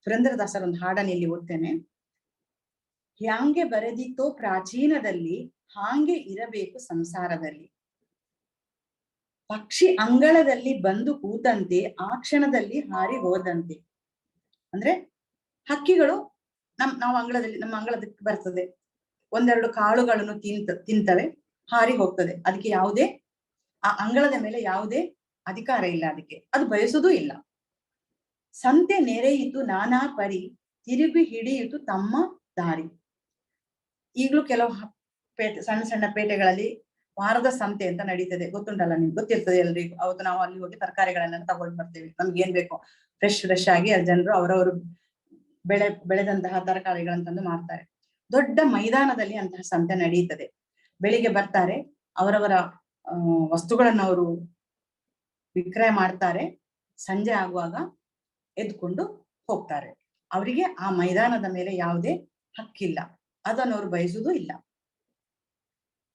ಪುರಂದರದಾಸರ ಒಂದು ಹಾಡನ್ನು ಇಲ್ಲಿ ಓದ್ತೇನೆ. ಹ್ಯಾಂಗೆ ಬರೆದಿತ್ತೋ ಪ್ರಾಚೀನದಲ್ಲಿ ಹಾಂಗೆ ಇರಬೇಕು ಸಂಸಾರದಲ್ಲಿ, ಪಕ್ಷಿ ಅಂಗಳದಲ್ಲಿ ಬಂದು ಕೂತಂತೆ ಆ ಕ್ಷಣದಲ್ಲಿ ಹಾರಿ ಹೋದಂತೆ. ಅಂದ್ರೆ ಹಕ್ಕಿಗಳು ನಾವು ಅಂಗಳದಲ್ಲಿ, ನಮ್ಮ ಅಂಗಳದಕ್ಕೆ ಬರ್ತದೆ, ಒಂದೆರಡು ಕಾಳುಗಳನ್ನು ತಿಂತವೆ, ಹಾರಿ ಹೋಗ್ತದೆ. ಅದಕ್ಕೆ ಯಾವುದೇ ಆ ಅಂಗಳದ ಮೇಲೆ ಯಾವುದೇ ಅಧಿಕಾರ ಇಲ್ಲ, ಅದಕ್ಕೆ ಅದು ಬಯಸುವುದೂ ಇಲ್ಲ. ಸಂತೆ ನೆರೆಯಿತು ನಾನಾ ಪರಿ ತಿರುಗಿ ಹಿಡಿಯಿತು ತಮ್ಮ ದಾರಿ. ಈಗಲೂ ಕೆಲವು ಸಣ್ಣ ಸಣ್ಣ ಪೇಟೆಗಳಲ್ಲಿ ವಾರದ ಸಂತೆ ಅಂತ ನಡೀತದೆ, ಗೊತ್ತುಂಟಲ್ಲ ನಿಮ್ಗೆ, ಗೊತ್ತಿರ್ತದೆ ಎಲ್ರಿಗೂ. ಅವತ್ತು ನಾವು ಅಲ್ಲಿ ಹೋಗಿ ತರಕಾರಿಗಳನ್ನೆಲ್ಲ ತಗೊಂಡು ಬರ್ತೇವೆ. ನಮ್ಗೆ ಏನ್ ಬೇಕೋ ಫ್ರೆಶ್ ಆಗಿ ಜನರು ಅವರವರು ಬೆಳೆದಂತಹ ತರಕಾರಿಗಳಂತಂದು ಮಾರ್ತಾರೆ. ದೊಡ್ಡ ಮೈದಾನದಲ್ಲಿ ಅಂತಹ ಸಂತೆ ನಡೀತದೆ. ಬೆಳಿಗ್ಗೆ ಬರ್ತಾರೆ, ಅವರವರ ವಸ್ತುಗಳನ್ನು ಅವರು ವಿಕ್ರಯ ಮಾಡ್ತಾರೆ, ಸಂಜೆ ಆಗುವಾಗ ಎದ್ಕೊಂಡು ಹೋಗ್ತಾರೆ. ಅವರಿಗೆ ಆ ಮೈದಾನದ ಮೇಲೆ ಯಾವುದೇ ಹಕ್ಕಿಲ್ಲ, ಅದನ್ನು ಅವರು ಬಯಸುವುದೂ ಇಲ್ಲ.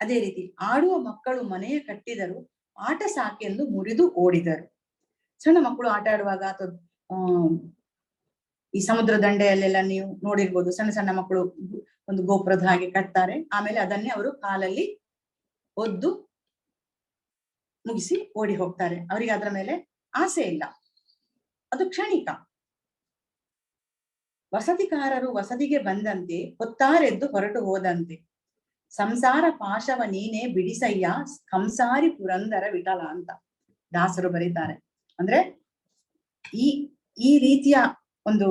ಅದೇ ರೀತಿ ಆಡುವ ಮಕ್ಕಳು ಮನೆಯ ಕಟ್ಟಿದರು, ಆಟ ಸಾಕೆಂದು ಮುರಿದು ಓಡಿದರು. ಸಣ್ಣ ಮಕ್ಕಳು ಆಟ ಆಡುವಾಗ ಅಥವಾ ಈ ಸಮುದ್ರ ದಂಡೆಯಲ್ಲೆಲ್ಲ ನೀವು ನೋಡಿರ್ಬೋದು, ಸಣ್ಣ ಸಣ್ಣ ಮಕ್ಕಳು ಒಂದು ಗೋಪುರದ ಹಾಗೆ ಕಟ್ತಾರೆ, ಆಮೇಲೆ ಅದನ್ನೇ ಅವರು ಕಾಲಲ್ಲಿ ಒದ್ದು ಮುಗಿಸಿ ಓಡಿ ಹೋಗ್ತಾರೆ. ಅವರಿಗೆ ಅದರ ಮೇಲೆ ಆಸೆ ಇಲ್ಲ, ಅದು ಕ್ಷಣಿಕ. ವಸತಿಕಾರರು ವಸತಿಗೆ ಬಂದಂತೆ ಹೊತ್ತಾರೆದ್ದು ಹೊರಟು ಹೋದಂತೆ, ಸಂಸಾರ ಪಾಶವ ನೀನೇ ಬಿಡಿಸಯ್ಯ ಕಂಸಾರಿ ಪುರಂದರ ವಿಠಲ ಅಂತ ದಾಸರು ಬರೀತಾರೆ. ಅಂದ್ರೆ ಈ ರೀತಿಯ ಒಂದು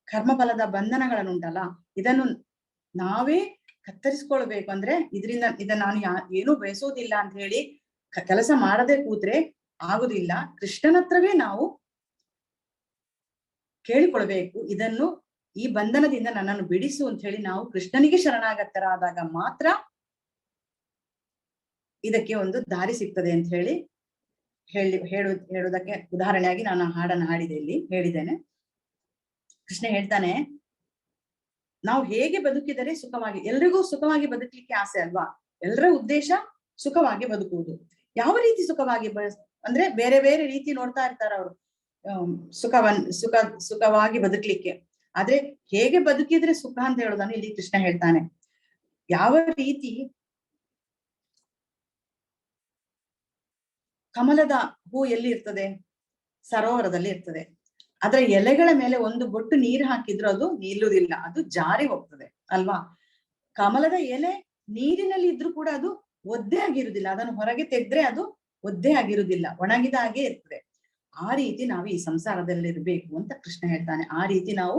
ಕರ್ಮಫಲದ ಬಂಧನಗಳನ್ನುಂಟಲ್ಲ, ಇದನ್ನು ನಾವೇ ಕತ್ತರಿಸ್ಕೊಳ್ಬೇಕು. ಅಂದ್ರೆ ಇದನ್ನ ನಾನು ಏನೂ ಬಯಸೋದಿಲ್ಲ ಅಂತ ಹೇಳಿ ಕೆಲಸ ಮಾಡದೆ ಕೂತ್ರೆ ಆಗುದಿಲ್ಲ. ಕೃಷ್ಣನ ಹತ್ರವೇ ನಾವು ಕೇಳಿಕೊಳ್ಬೇಕು, ಇದನ್ನು ಈ ಬಂಧನದಿಂದ ನನ್ನನ್ನು ಬಿಡಿಸು ಅಂತ ಹೇಳಿ ನಾವು ಕೃಷ್ಣನಿಗೆ ಶರಣಾಗತರಾದಾಗ ಮಾತ್ರ ಇದಕ್ಕೆ ಒಂದು ದಾರಿ ಸಿಗ್ತದೆ ಅಂತ ಹೇಳಿ ಹೇಳುವುದಕ್ಕೆ ಉದಾಹರಣೆಯಾಗಿ ನಾನು ಹಾಡನ್ನು ಹಾಡಿದೆ, ಇಲ್ಲಿ ಹೇಳಿದ್ದೇನೆ. ಕೃಷ್ಣ ಹೇಳ್ತಾನೆ, ನಾವು ಹೇಗೆ ಬದುಕಿದರೆ ಸುಖವಾಗಿ, ಎಲ್ರಿಗೂ ಸುಖವಾಗಿ ಬದುಕಲಿಕ್ಕೆ ಆಸೆ ಅಲ್ವಾ? ಎಲ್ಲರ ಉದ್ದೇಶ ಸುಖವಾಗಿ ಬದುಕುವುದು. ಯಾವ ರೀತಿ ಸುಖವಾಗಿ ಅಂದ್ರೆ ಬೇರೆ ಬೇರೆ ರೀತಿ ನೋಡ್ತಾ ಇರ್ತಾರೆ ಅವರು, ಸುಖವಾಗಿ ಬದುಕಲಿಕ್ಕೆ. ಆದ್ರೆ ಹೇಗೆ ಬದುಕಿದ್ರೆ ಸುಖ ಅಂತ ಹೇಳೋದನ್ನು ಇಲ್ಲಿ ಕೃಷ್ಣ ಹೇಳ್ತಾನೆ. ಯಾವ ರೀತಿ ಕಮಲದ ಹೂ ಎಲ್ಲಿ ಇರ್ತದೆ? ಸರೋವರದಲ್ಲಿ ಇರ್ತದೆ. ಅದರ ಎಲೆಗಳ ಮೇಲೆ ಒಂದು ಬೊಟ್ಟು ನೀರು ಹಾಕಿದ್ರು ಅದು ನಿಲ್ಲುವುದಿಲ್ಲ, ಅದು ಜಾರಿ ಹೋಗ್ತದೆ ಅಲ್ವಾ? ಕಮಲದ ಎಲೆ ನೀರಿನಲ್ಲಿ ಇದ್ರೂ ಕೂಡ ಅದು ಒದ್ದೆ ಆಗಿರುವುದಿಲ್ಲ, ಅದನ್ನು ಹೊರಗೆ ತೆಗೆದ್ರೆ ಅದು ಒದ್ದೆ ಆಗಿರುವುದಿಲ್ಲ, ಒಣಗಿದ ಹಾಗೆ ಇರ್ತದೆ. ಆ ರೀತಿ ನಾವು ಈ ಸಂಸಾರದಲ್ಲಿ ಇರ್ಬೇಕು ಅಂತ ಕೃಷ್ಣ ಹೇಳ್ತಾನೆ. ಆ ರೀತಿ ನಾವು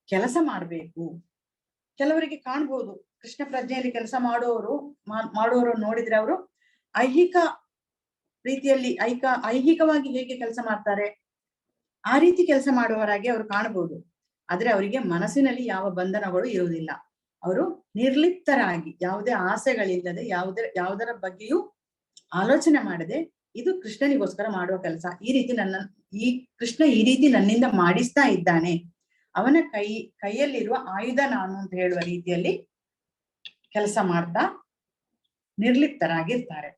ಕೆಲಸ ಮಾಡ್ಬೇಕು. ಕೆಲವರಿಗೆ ಕಾಣ್ಬೋದು, ಕೃಷ್ಣ ಪ್ರಜ್ಞೆಯಲ್ಲಿ ಕೆಲಸ ಮಾಡುವವರು ನೋಡಿದ್ರೆ ಅವರು ಐಹಿಕ ರೀತಿಯಲ್ಲಿ ಐಹಿಕವಾಗಿ ಹೇಗೆ ಕೆಲಸ ಮಾಡ್ತಾರೆ ಆ ರೀತಿ ಕೆಲಸ ಮಾಡುವವರಾಗಿ ಅವರು ಕಾಣಬಹುದು. ಆದ್ರೆ ಅವರಿಗೆ ಮನಸ್ಸಿನಲ್ಲಿ ಯಾವ ಬಂಧನಗಳು ಇರುವುದಿಲ್ಲ. ಅವರು ನಿರ್ಲಿಪ್ತರಾಗಿ, ಯಾವುದೇ ಆಸೆಗಳಿಲ್ಲದೆ, ಯಾವುದರ ಬಗ್ಗೆಯೂ ಆಲೋಚನೆ ಮಾಡದೆ, ಇದು ಕೃಷ್ಣನಿಗೋಸ್ಕರ ಮಾಡುವ ಕೆಲಸ. ಕೃಷ್ಣ ಈ ರೀತಿ ನನ್ನಿಂದ ಮಾಡಿಸ್ತಾ ಇದ್ದಾನೆ, ಅವನ ಕೈಯಲ್ಲಿರುವ ಆಯುಧ ನಾನು ಅಂತ ಹೇಳುವ ರೀತಿಯಲ್ಲಿ ಕೆಲಸ ಮಾಡ್ತಾ ನಿರ್ಲಿಪ್ತರಾಗಿರ್ತಾರೆ.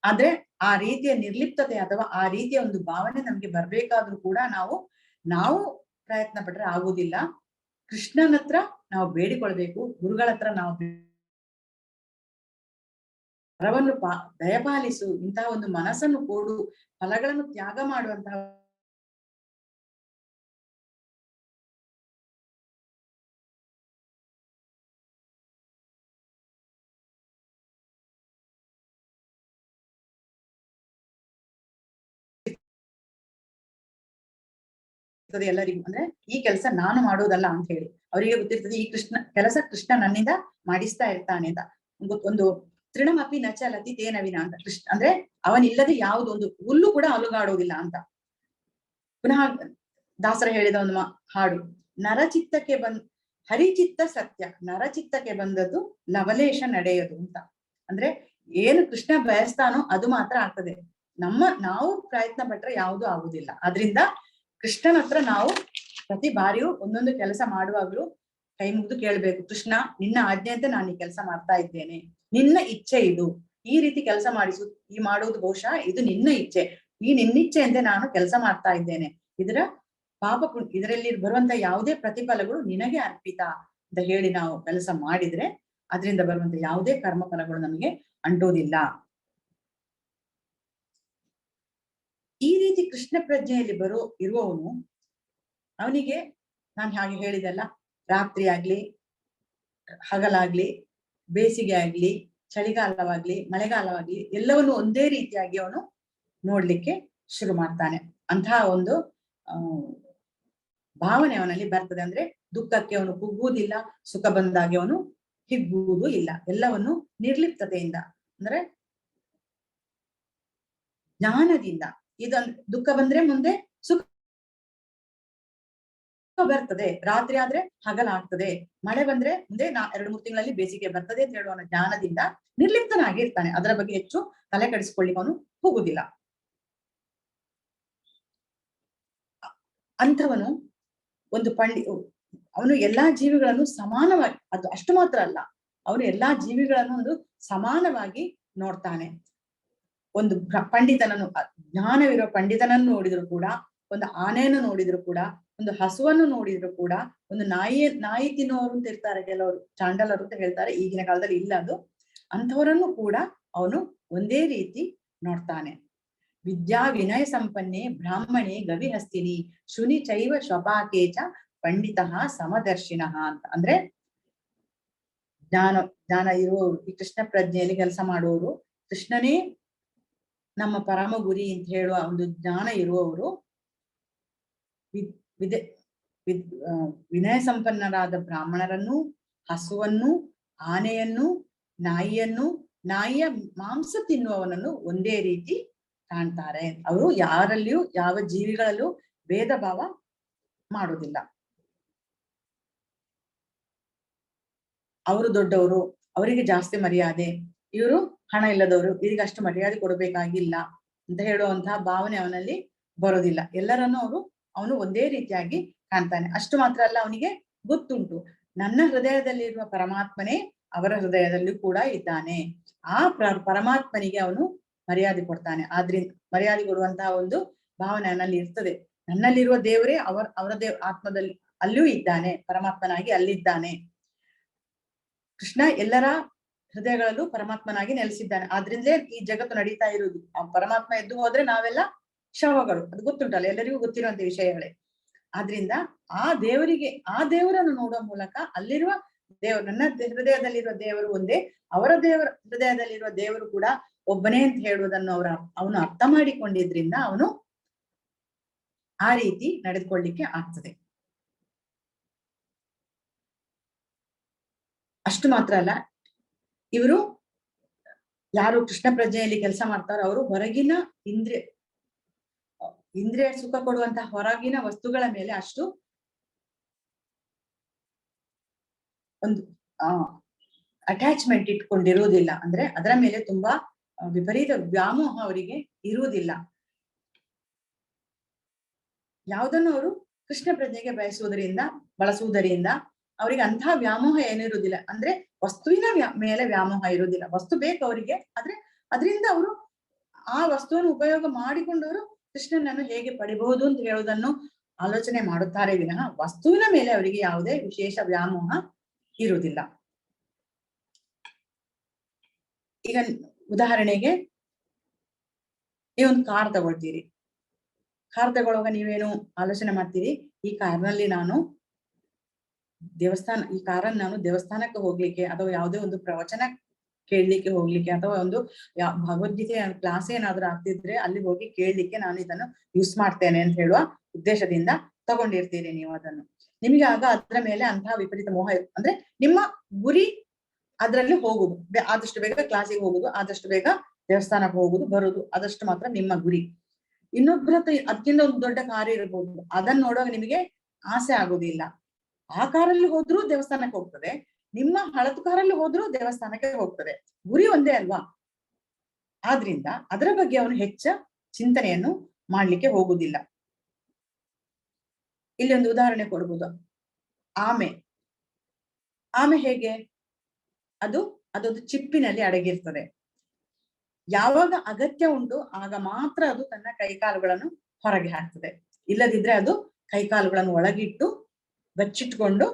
ಆದ್ರೆ ಆ ರೀತಿಯ ನಿರ್ಲಿಪ್ತತೆ ಅಥವಾ ಆ ರೀತಿಯ ಒಂದು ಭಾವನೆ ನಮ್ಗೆ ಬರ್ಬೇಕಾದ್ರೂ ಕೂಡ ನಾವು ಪ್ರಯತ್ನ ಪಟ್ರೆ ಆಗುವುದಿಲ್ಲ. ಕೃಷ್ಣನ ಹತ್ರ ನಾವು ಬೇಡಿಕೊಳ್ಬೇಕು, ಗುರುಗಳ ಹತ್ರ ನಾವು ವರವನ್ನು ದಯಪಾಲಿಸು, ಇಂತಹ ಒಂದು ಮನಸ್ಸನ್ನು ಕೊಡು, ಫಲಗಳನ್ನು ತ್ಯಾಗ ಮಾಡುವಂತಹ ಎಲ್ಲರಿಗೂ. ಅಂದ್ರೆ ಈ ಕೆಲಸ ನಾನು ಮಾಡೋದಲ್ಲ ಅಂತ ಹೇಳಿ ಅವರಿಗೆ ಗೊತ್ತಿರ್ತದೆ, ಈ ಕೃಷ್ಣ ನನ್ನಿಂದ ಮಾಡಿಸ್ತಾ ಇರ್ತಾನೆ ಅಂತ. ಒಂದು ತೃಣಮಪಿ ನ ಚಲತಿ ತೇನ ವಿನ ಅಂತ ಕೃಷ್ಣ ಅಂದ್ರೆ ಅವನಿಲ್ಲದೆ ಯಾವುದೊಂದು ಹುಲ್ಲು ಕೂಡ ಅಲುಗಾಡುವುದಿಲ್ಲ ಅಂತ. ಪುನಃ ದಾಸರ ಹೇಳಿದ ಒಂದು ಹಾಡು, ನರಚಿತ್ತಕ್ಕೆ ಹರಿಚಿತ್ತ ಸತ್ಯ, ನರಚಿತ್ತಕ್ಕೆ ಬಂದದ್ದು ಲವಲೇಶ ನಡೆಯೋದು ಅಂತ. ಅಂದ್ರೆ ಏನು ಕೃಷ್ಣ ಬಯಸ್ತಾನೋ ಅದು ಮಾತ್ರ ಆಗ್ತದೆ, ನಾವು ಪ್ರಯತ್ನ ಪಟ್ರೆ ಯಾವುದು ಆಗುದಿಲ್ಲ. ಆದ್ರಿಂದ ಕೃಷ್ಣನ ಹತ್ರ ನಾವು ಪ್ರತಿ ಬಾರಿಯೂ ಒಂದೊಂದು ಕೆಲಸ ಮಾಡುವಾಗ್ಲೂ ಕೈ ಮುಗಿದು ಕೇಳ್ಬೇಕು, ಕೃಷ್ಣ ನಿನ್ನ ಆಜ್ಞೆಯಂತೆ ನಾನು ಈ ಕೆಲಸ ಮಾಡ್ತಾ ಇದ್ದೇನೆ, ನಿನ್ನ ಇಚ್ಛೆ ಇದು, ಈ ರೀತಿ ಕೆಲಸ ಮಾಡುವುದು ಬಹುಶಃ ಇದು ನಿನ್ನ ಇಚ್ಛೆ, ಈ ನಿನ್ನಿಚ್ಛೆಯಂತೆ ನಾನು ಕೆಲಸ ಮಾಡ್ತಾ ಇದ್ದೇನೆ, ಇದರ ಇದರಲ್ಲಿ ಬರುವಂತ ಯಾವುದೇ ಪ್ರತಿಫಲಗಳು ನಿನಗೆ ಅರ್ಪಿತ ಅಂತ ಹೇಳಿ ನಾವು ಕೆಲಸ ಮಾಡಿದ್ರೆ ಅದರಿಂದ ಬರುವಂತ ಯಾವುದೇ ಕರ್ಮ ಫಲಗಳು ನಮಗೆ ಅಂಟೋದಿಲ್ಲ. ಈ ರೀತಿ ಕೃಷ್ಣ ಪ್ರಜ್ಞೆಯಲ್ಲಿ ಇರುವವನು, ಅವನಿಗೆ ನಾನು ಹಾಗೆ ಹೇಳಿದಲ್ಲ, ರಾತ್ರಿ ಆಗ್ಲಿ ಹಗಲಾಗ್ಲಿ ಬೇಸಿಗೆ ಆಗ್ಲಿ ಚಳಿಗಾಲವಾಗ್ಲಿ ಮಳೆಗಾಲವಾಗ್ಲಿ ಎಲ್ಲವನ್ನು ಒಂದೇ ರೀತಿಯಾಗಿ ಅವನು ನೋಡ್ಲಿಕ್ಕೆ ಶುರು ಮಾಡ್ತಾನೆ. ಅಂತಹ ಒಂದು ಭಾವನೆ ಅವನಲ್ಲಿ ಬರ್ತದೆ. ಅಂದ್ರೆ ದುಃಖಕ್ಕೆ ಅವನು ಕುಗ್ಗುವುದಿಲ್ಲ, ಸುಖ ಬಂದಾಗೆ ಅವನು ಹಿಗ್ಗುವುದೂ ಇಲ್ಲ, ಎಲ್ಲವನ್ನು ನಿರ್ಲಿಪ್ತತೆಯಿಂದ ಅಂದ್ರೆ ಜ್ಞಾನದಿಂದ. ದುಃಖ ಬಂದ್ರೆ ಮುಂದೆ ಸುಖ ಬರ್ತದೆ, ರಾತ್ರಿ ಆದ್ರೆ ಹಗಲಾಗ್ತದೆ, ಮಳೆ ಬಂದ್ರೆ ಮುಂದೆ 2-3 ತಿಂಗಳಲ್ಲಿ ಬೇಸಿಗೆ ಬರ್ತದೆ ಅಂತ ಹೇಳುವ ಜ್ಞಾನದಿಂದ ನಿರ್ಲಿಪ್ತನಾಗಿರ್ತಾನೆ. ಅದರ ಬಗ್ಗೆ ಹೆಚ್ಚು ತಲೆ ಕೆಡಿಸ್ಕೊಳ್ಳಿಕ್ಕೆ ಅವನು ಹೋಗುದಿಲ್ಲ. ಅಂಥವನು ಒಂದು ಅವನು ಎಲ್ಲಾ ಜೀವಿಗಳನ್ನು ಸಮಾನವಾಗಿ, ಅದು ಅಷ್ಟು ಮಾತ್ರ ಅಲ್ಲ, ಅವನು ಎಲ್ಲಾ ಜೀವಿಗಳನ್ನು ಒಂದು ಸಮಾನವಾಗಿ ನೋಡ್ತಾನೆ. ಒಂದು ಪಂಡಿತನನ್ನು, ಜ್ಞಾನವಿರೋ ಪಂಡಿತನನ್ನು ನೋಡಿದ್ರು ಕೂಡ, ಒಂದು ಆನೆಯನ್ನು ನೋಡಿದ್ರು ಕೂಡ, ಒಂದು ಹಸುವನ್ನು ನೋಡಿದ್ರು ಕೂಡ, ಒಂದು ನಾಯಿ ತಿನ್ನುವವರು ಅಂತ ಇರ್ತಾರೆ ಕೆಲವರು, ಚಾಂಡಲರು ಅಂತ ಹೇಳ್ತಾರೆ, ಈಗಿನ ಕಾಲದಲ್ಲಿ ಇಲ್ಲ ಅದು, ಅಂಥವರನ್ನು ಕೂಡ ಅವನು ಒಂದೇ ರೀತಿ ನೋಡ್ತಾನೆ. ವಿದ್ಯಾ ವಿನಯ ಸಂಪನ್ನೆ ಬ್ರಾಹ್ಮಣೆ ಗವಿಹಸ್ತಿನಿ ಶುನಿ ಚೈವ ಶ್ವಪಾಕೇಚ ಪಂಡಿತ ಸಮದರ್ಶಿನಃ ಅಂತ. ಅಂದ್ರೆ ಜ್ಞಾನ ಇರುವವರು, ಈ ಕೃಷ್ಣ ಪ್ರಜ್ಞೆಯಲ್ಲಿ ಕೆಲಸ ಮಾಡುವವರು, ಕೃಷ್ಣನೇ ನಮ್ಮ ಪರಮ ಗುರಿ ಅಂತ ಹೇಳುವ ಒಂದು ಜ್ಞಾನ ಇರುವವರು, ವಿನಯ ಸಂಪನ್ನರಾದ ಬ್ರಾಹ್ಮಣರನ್ನು, ಹಸುವನ್ನು, ಆನೆಯನ್ನು, ನಾಯಿಯ ಮಾಂಸ ತಿನ್ನುವವನನ್ನು ಒಂದೇ ರೀತಿ ಕಾಣ್ತಾರೆ. ಅವರು ಯಾರಲ್ಲಿಯೂ ಯಾವ ಜೀವಿಗಳಲ್ಲೂ ಭೇದ ಭಾವ ಮಾಡುವುದಿಲ್ಲ. ಅವರು ದೊಡ್ಡವರು, ಅವರಿಗೆ ಜಾಸ್ತಿ ಮರ್ಯಾದೆ, ಇವರು ಹಣ ಇಲ್ಲದವರು, ಇವರಿಗೆ ಅಷ್ಟು ಮರ್ಯಾದೆ ಕೊಡಬೇಕಾಗಿಲ್ಲ ಅಂತ ಹೇಳುವಂತಹ ಭಾವನೆ ಅವನಲ್ಲಿ ಬರೋದಿಲ್ಲ. ಎಲ್ಲರನ್ನೂ ಅವನು ಒಂದೇ ರೀತಿಯಾಗಿ ಕಾಣ್ತಾನೆ. ಅಷ್ಟು ಮಾತ್ರ ಅಲ್ಲ, ಅವನಿಗೆ ಗೊತ್ತುಂಟು, ನನ್ನ ಹೃದಯದಲ್ಲಿರುವ ಪರಮಾತ್ಮನೇ ಅವರ ಹೃದಯದಲ್ಲಿ ಕೂಡ ಇದ್ದಾನೆ. ಆ ಪರಮಾತ್ಮನಿಗೆ ಅವನು ಮರ್ಯಾದೆ ಕೊಡ್ತಾನೆ. ಆದ್ರಿಂದ ಮರ್ಯಾದೆ ಕೊಡುವಂತಹ ಒಂದು ಭಾವನೆ ಅವನಲ್ಲಿ ಇರ್ತದೆ. ನನ್ನಲ್ಲಿರುವ ದೇವರೇ ಅವರ ಆತ್ಮದಲ್ಲಿ ಅಲ್ಲೂ ಇದ್ದಾನೆ, ಪರಮಾತ್ಮನಾಗಿ ಅಲ್ಲಿದ್ದಾನೆ. ಕೃಷ್ಣ ಎಲ್ಲರ ಹೃದಯಗಳಲ್ಲೂ ಪರಮಾತ್ಮನಾಗಿ ನೆಲೆಸಿದ್ದಾನೆ. ಆದ್ರಿಂದಲೇ ಈ ಜಗತ್ತು ನಡೀತಾ ಇರುವುದು. ಆ ಪರಮಾತ್ಮ ಎದ್ದು ಹೋದ್ರೆ ನಾವೆಲ್ಲ ಶವಗಳು, ಅದು ಗೊತ್ತುಂಟಲ್ಲ, ಎಲ್ಲರಿಗೂ ಗೊತ್ತಿರುವಂತ ವಿಷಯಗಳೇ. ಆದ್ರಿಂದ ಆ ದೇವರನ್ನು ನೋಡುವ ಮೂಲಕ ಅಲ್ಲಿರುವ ದೇವರು, ನನ್ನ ಹೃದಯದಲ್ಲಿರುವ ದೇವರು ಒಂದೇ, ಅವರ ಹೃದಯದಲ್ಲಿರುವ ದೇವರು ಕೂಡ ಒಬ್ಬನೇ ಅಂತ ಹೇಳುವುದನ್ನು ಅವನು ಅರ್ಥ ಮಾಡಿಕೊಂಡಿದ್ರಿಂದ ಅವನು ಆ ರೀತಿ ನಡೆದುಕೊಳ್ಳಿಕ್ಕೆ ಆಗ್ತದೆ. ಅಷ್ಟು ಮಾತ್ರ ಅಲ್ಲ, ಇವರು ಯಾರು ಕೃಷ್ಣ ಪ್ರಜ್ಞೆಯಲ್ಲಿ ಕೆಲಸ ಮಾಡ್ತಾರೋ ಅವರು ಹೊರಗಿನ ಇಂದ್ರಿಯ ಸುಖ ಕೊಡುವಂತಹ ಹೊರಗಿನ ವಸ್ತುಗಳ ಮೇಲೆ ಅಷ್ಟು ಒಂದು ಅಟ್ಯಾಚ್ಮೆಂಟ್ ಇಟ್ಕೊಂಡಿರುವುದಿಲ್ಲ. ಅಂದ್ರೆ ಅದರ ಮೇಲೆ ತುಂಬಾ ವಿಪರೀತ ವ್ಯಾಮೋಹ ಅವರಿಗೆ ಇರುವುದಿಲ್ಲ. ಯಾವುದನ್ನು ಅವರು ಕೃಷ್ಣ ಪ್ರಜ್ಞೆಗೆ ಬಳಸುವುದರಿಂದ ಅವರಿಗೆ ಅಂತಹ ವ್ಯಾಮೋಹ ಏನಿರುವುದಿಲ್ಲ. ಅಂದ್ರೆ ವಸ್ತುವಿನ ಮೇಲೆ ವ್ಯಾಮೋಹ ಇರುವುದಿಲ್ಲ. ವಸ್ತು ಬೇಕು ಅವರಿಗೆ, ಆದ್ರೆ ಅದರಿಂದ ಅವರು ಆ ವಸ್ತುವನ್ನು ಉಪಯೋಗ ಮಾಡಿಕೊಂಡವರು ಕೃಷ್ಣನನ್ನು ಹೇಗೆ ಪಡಿಬಹುದು ಅಂತ ಹೇಳುವುದನ್ನು ಆಲೋಚನೆ ಮಾಡುತ್ತಾರೆ ವಿನಃ ವಸ್ತುವಿನ ಮೇಲೆ ಅವರಿಗೆ ಯಾವುದೇ ವಿಶೇಷ ವ್ಯಾಮೋಹ ಇರುವುದಿಲ್ಲ. ಈಗ ಉದಾಹರಣೆಗೆ ನೀವೊಂದು ಕಾರ್ ತಗೊಳ್ತೀರಿ. ಕಾರ್ ತಗೊಳ್ಳುವಾಗ ನೀವೇನು ಆಲೋಚನೆ ಮಾಡ್ತೀರಿ, ಈ ಕಾರ್ನಲ್ಲಿ ನಾನು ಈ ಕಾರನ್ನು ನಾನು ದೇವಸ್ಥಾನಕ್ಕೆ ಹೋಗ್ಲಿಕ್ಕೆ, ಅಥವಾ ಯಾವುದೇ ಒಂದು ಪ್ರವಚನ ಕೇಳಲಿಕ್ಕೆ ಹೋಗ್ಲಿಕ್ಕೆ, ಅಥವಾ ಒಂದು ಭಗವದ್ಗೀತೆ ಕ್ಲಾಸ್ ಏನಾದ್ರೂ ಆಗ್ತಿದ್ರೆ ಅಲ್ಲಿ ಹೋಗಿ ಕೇಳಲಿಕ್ಕೆ ನಾನು ಇದನ್ನು ಯೂಸ್ ಮಾಡ್ತೇನೆ ಅಂತ ಹೇಳುವ ಉದ್ದೇಶದಿಂದ ತಗೊಂಡಿರ್ತೀರಿ ನೀವು ಅದನ್ನು. ನಿಮಗೆ ಆಗ ಅದರ ಮೇಲೆ ಅಂತಹ ವಿಪರೀತ ಮೋಹ, ಅಂದ್ರೆ ನಿಮ್ಮ ಗುರಿ ಅದ್ರಲ್ಲಿ ಹೋಗುದು, ಆದಷ್ಟು ಬೇಗ ಕ್ಲಾಸಿಗೆ ಹೋಗುದು, ಆದಷ್ಟು ಬೇಗ ದೇವಸ್ಥಾನಕ್ಕೆ ಹೋಗುದು ಬರುದು, ಅದಷ್ಟು ಮಾತ್ರ ನಿಮ್ಮ ಗುರಿ. ಇನ್ನೊಬ್ಬರ ಹತ್ರ ಅದಕ್ಕಿಂತ ಒಂದು ದೊಡ್ಡ ಕಾರ್ಯ ಇರಬಹುದು, ಅದನ್ನ ನೋಡುವಾಗ ನಿಮಗೆ ಆಸೆ ಆಗುದಿಲ್ಲ. ಆ ಕಾರಲ್ಲಿ ಹೋದ್ರೂ ದೇವಸ್ಥಾನಕ್ಕೆ ಹೋಗ್ತದೆ, ನಿಮ್ಮ ಹಳತು ಕಾರಲ್ಲಿ ಹೋದ್ರೂ ದೇವಸ್ಥಾನಕ್ಕೆ ಹೋಗ್ತದೆ, ಗುರಿ ಒಂದೇ ಅಲ್ವಾ. ಆದ್ರಿಂದ ಅದರ ಬಗ್ಗೆ ಅವನು ಹೆಚ್ಚ ಚಿಂತನೆಯನ್ನು ಮಾಡ್ಲಿಕ್ಕೆ ಹೋಗುದಿಲ್ಲ. ಇಲ್ಲಿ ಒಂದು ಉದಾಹರಣೆ ಕೊಡ್ಬೋದು. ಆಮೆ ಆಮೆ ಹೇಗೆ, ಅದೊಂದು ಚಿಪ್ಪಿನಲ್ಲಿ ಅಡಗಿರ್ತದೆ. ಯಾವಾಗ ಅಗತ್ಯ ಉಂಟು ಆಗ ಮಾತ್ರ ಅದು ತನ್ನ ಕೈಕಾಲುಗಳನ್ನು ಹೊರಗೆ ಹಾಕ್ತದೆ, ಇಲ್ಲದಿದ್ರೆ ಅದು ಕೈಕಾಲುಗಳನ್ನು ಒಳಗಿಟ್ಟು ಬಚ್ಚಿಟ್ಕೊಂಡು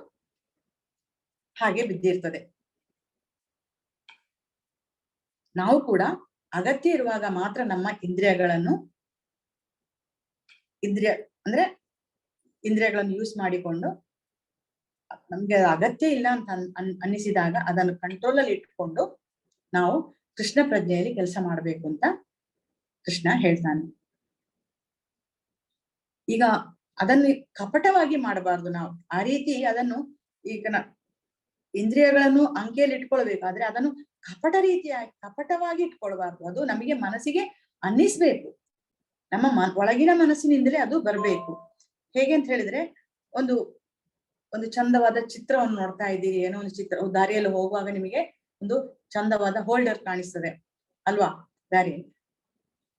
ಹಾಗೆ ಬಿದ್ದಿರ್ತದೆ. ನಾವು ಕೂಡ ಅಗತ್ಯ ಇರುವಾಗ ಮಾತ್ರ ನಮ್ಮ ಇಂದ್ರಿಯಗಳನ್ನು ಯೂಸ್ ಮಾಡಿಕೊಂಡು, ನಮ್ಗೆ ಅಗತ್ಯ ಇಲ್ಲ ಅಂತ ಅನ್ನಿಸಿದಾಗ ಅದನ್ನು ಕಂಟ್ರೋಲ್ ಅಲ್ಲಿ ಇಟ್ಕೊಂಡು ನಾವು ಕೃಷ್ಣ ಪ್ರಜ್ಞೆಯಲ್ಲಿ ಕೆಲಸ ಮಾಡ್ಬೇಕು ಅಂತ ಕೃಷ್ಣ ಹೇಳ್ತಾನೆ. ಈಗ ಅದನ್ನು ಕಪಟವಾಗಿ ಮಾಡಬಾರ್ದು ನಾವು. ಆ ರೀತಿ ಅದನ್ನು ಈಗ ಇಂದ್ರಿಯಗಳನ್ನು ಅಂಕೆಯಲ್ಲಿ ಇಟ್ಕೊಳ್ಬೇಕಾದ್ರೆ ಅದನ್ನು ಕಪಟವಾಗಿ ಇಟ್ಕೊಳ್ಬಾರ್ದು. ಅದು ನಮಗೆ ಮನಸ್ಸಿಗೆ ಅನ್ನಿಸ್ಬೇಕು, ನಮ್ಮ ಒಳಗಿನ ಮನಸ್ಸಿನಿಂದಲೇ ಅದು ಬರ್ಬೇಕು. ಹೇಗೆ ಅಂತ ಹೇಳಿದ್ರೆ, ಒಂದು ಚಂದವಾದ ಚಿತ್ರವನ್ನು ನೋಡ್ತಾ ಇದ್ದೀರಿ, ಏನೋ ಒಂದು ಚಿತ್ರ, ದಾರಿಯಲ್ಲಿ ಹೋಗುವಾಗ ನಿಮಗೆ ಒಂದು ಚಂದವಾದ ಹೋಲ್ಡರ್ ಕಾಣಿಸ್ತದೆ ಅಲ್ವಾ ದಾರಿಯಲ್ಲಿ.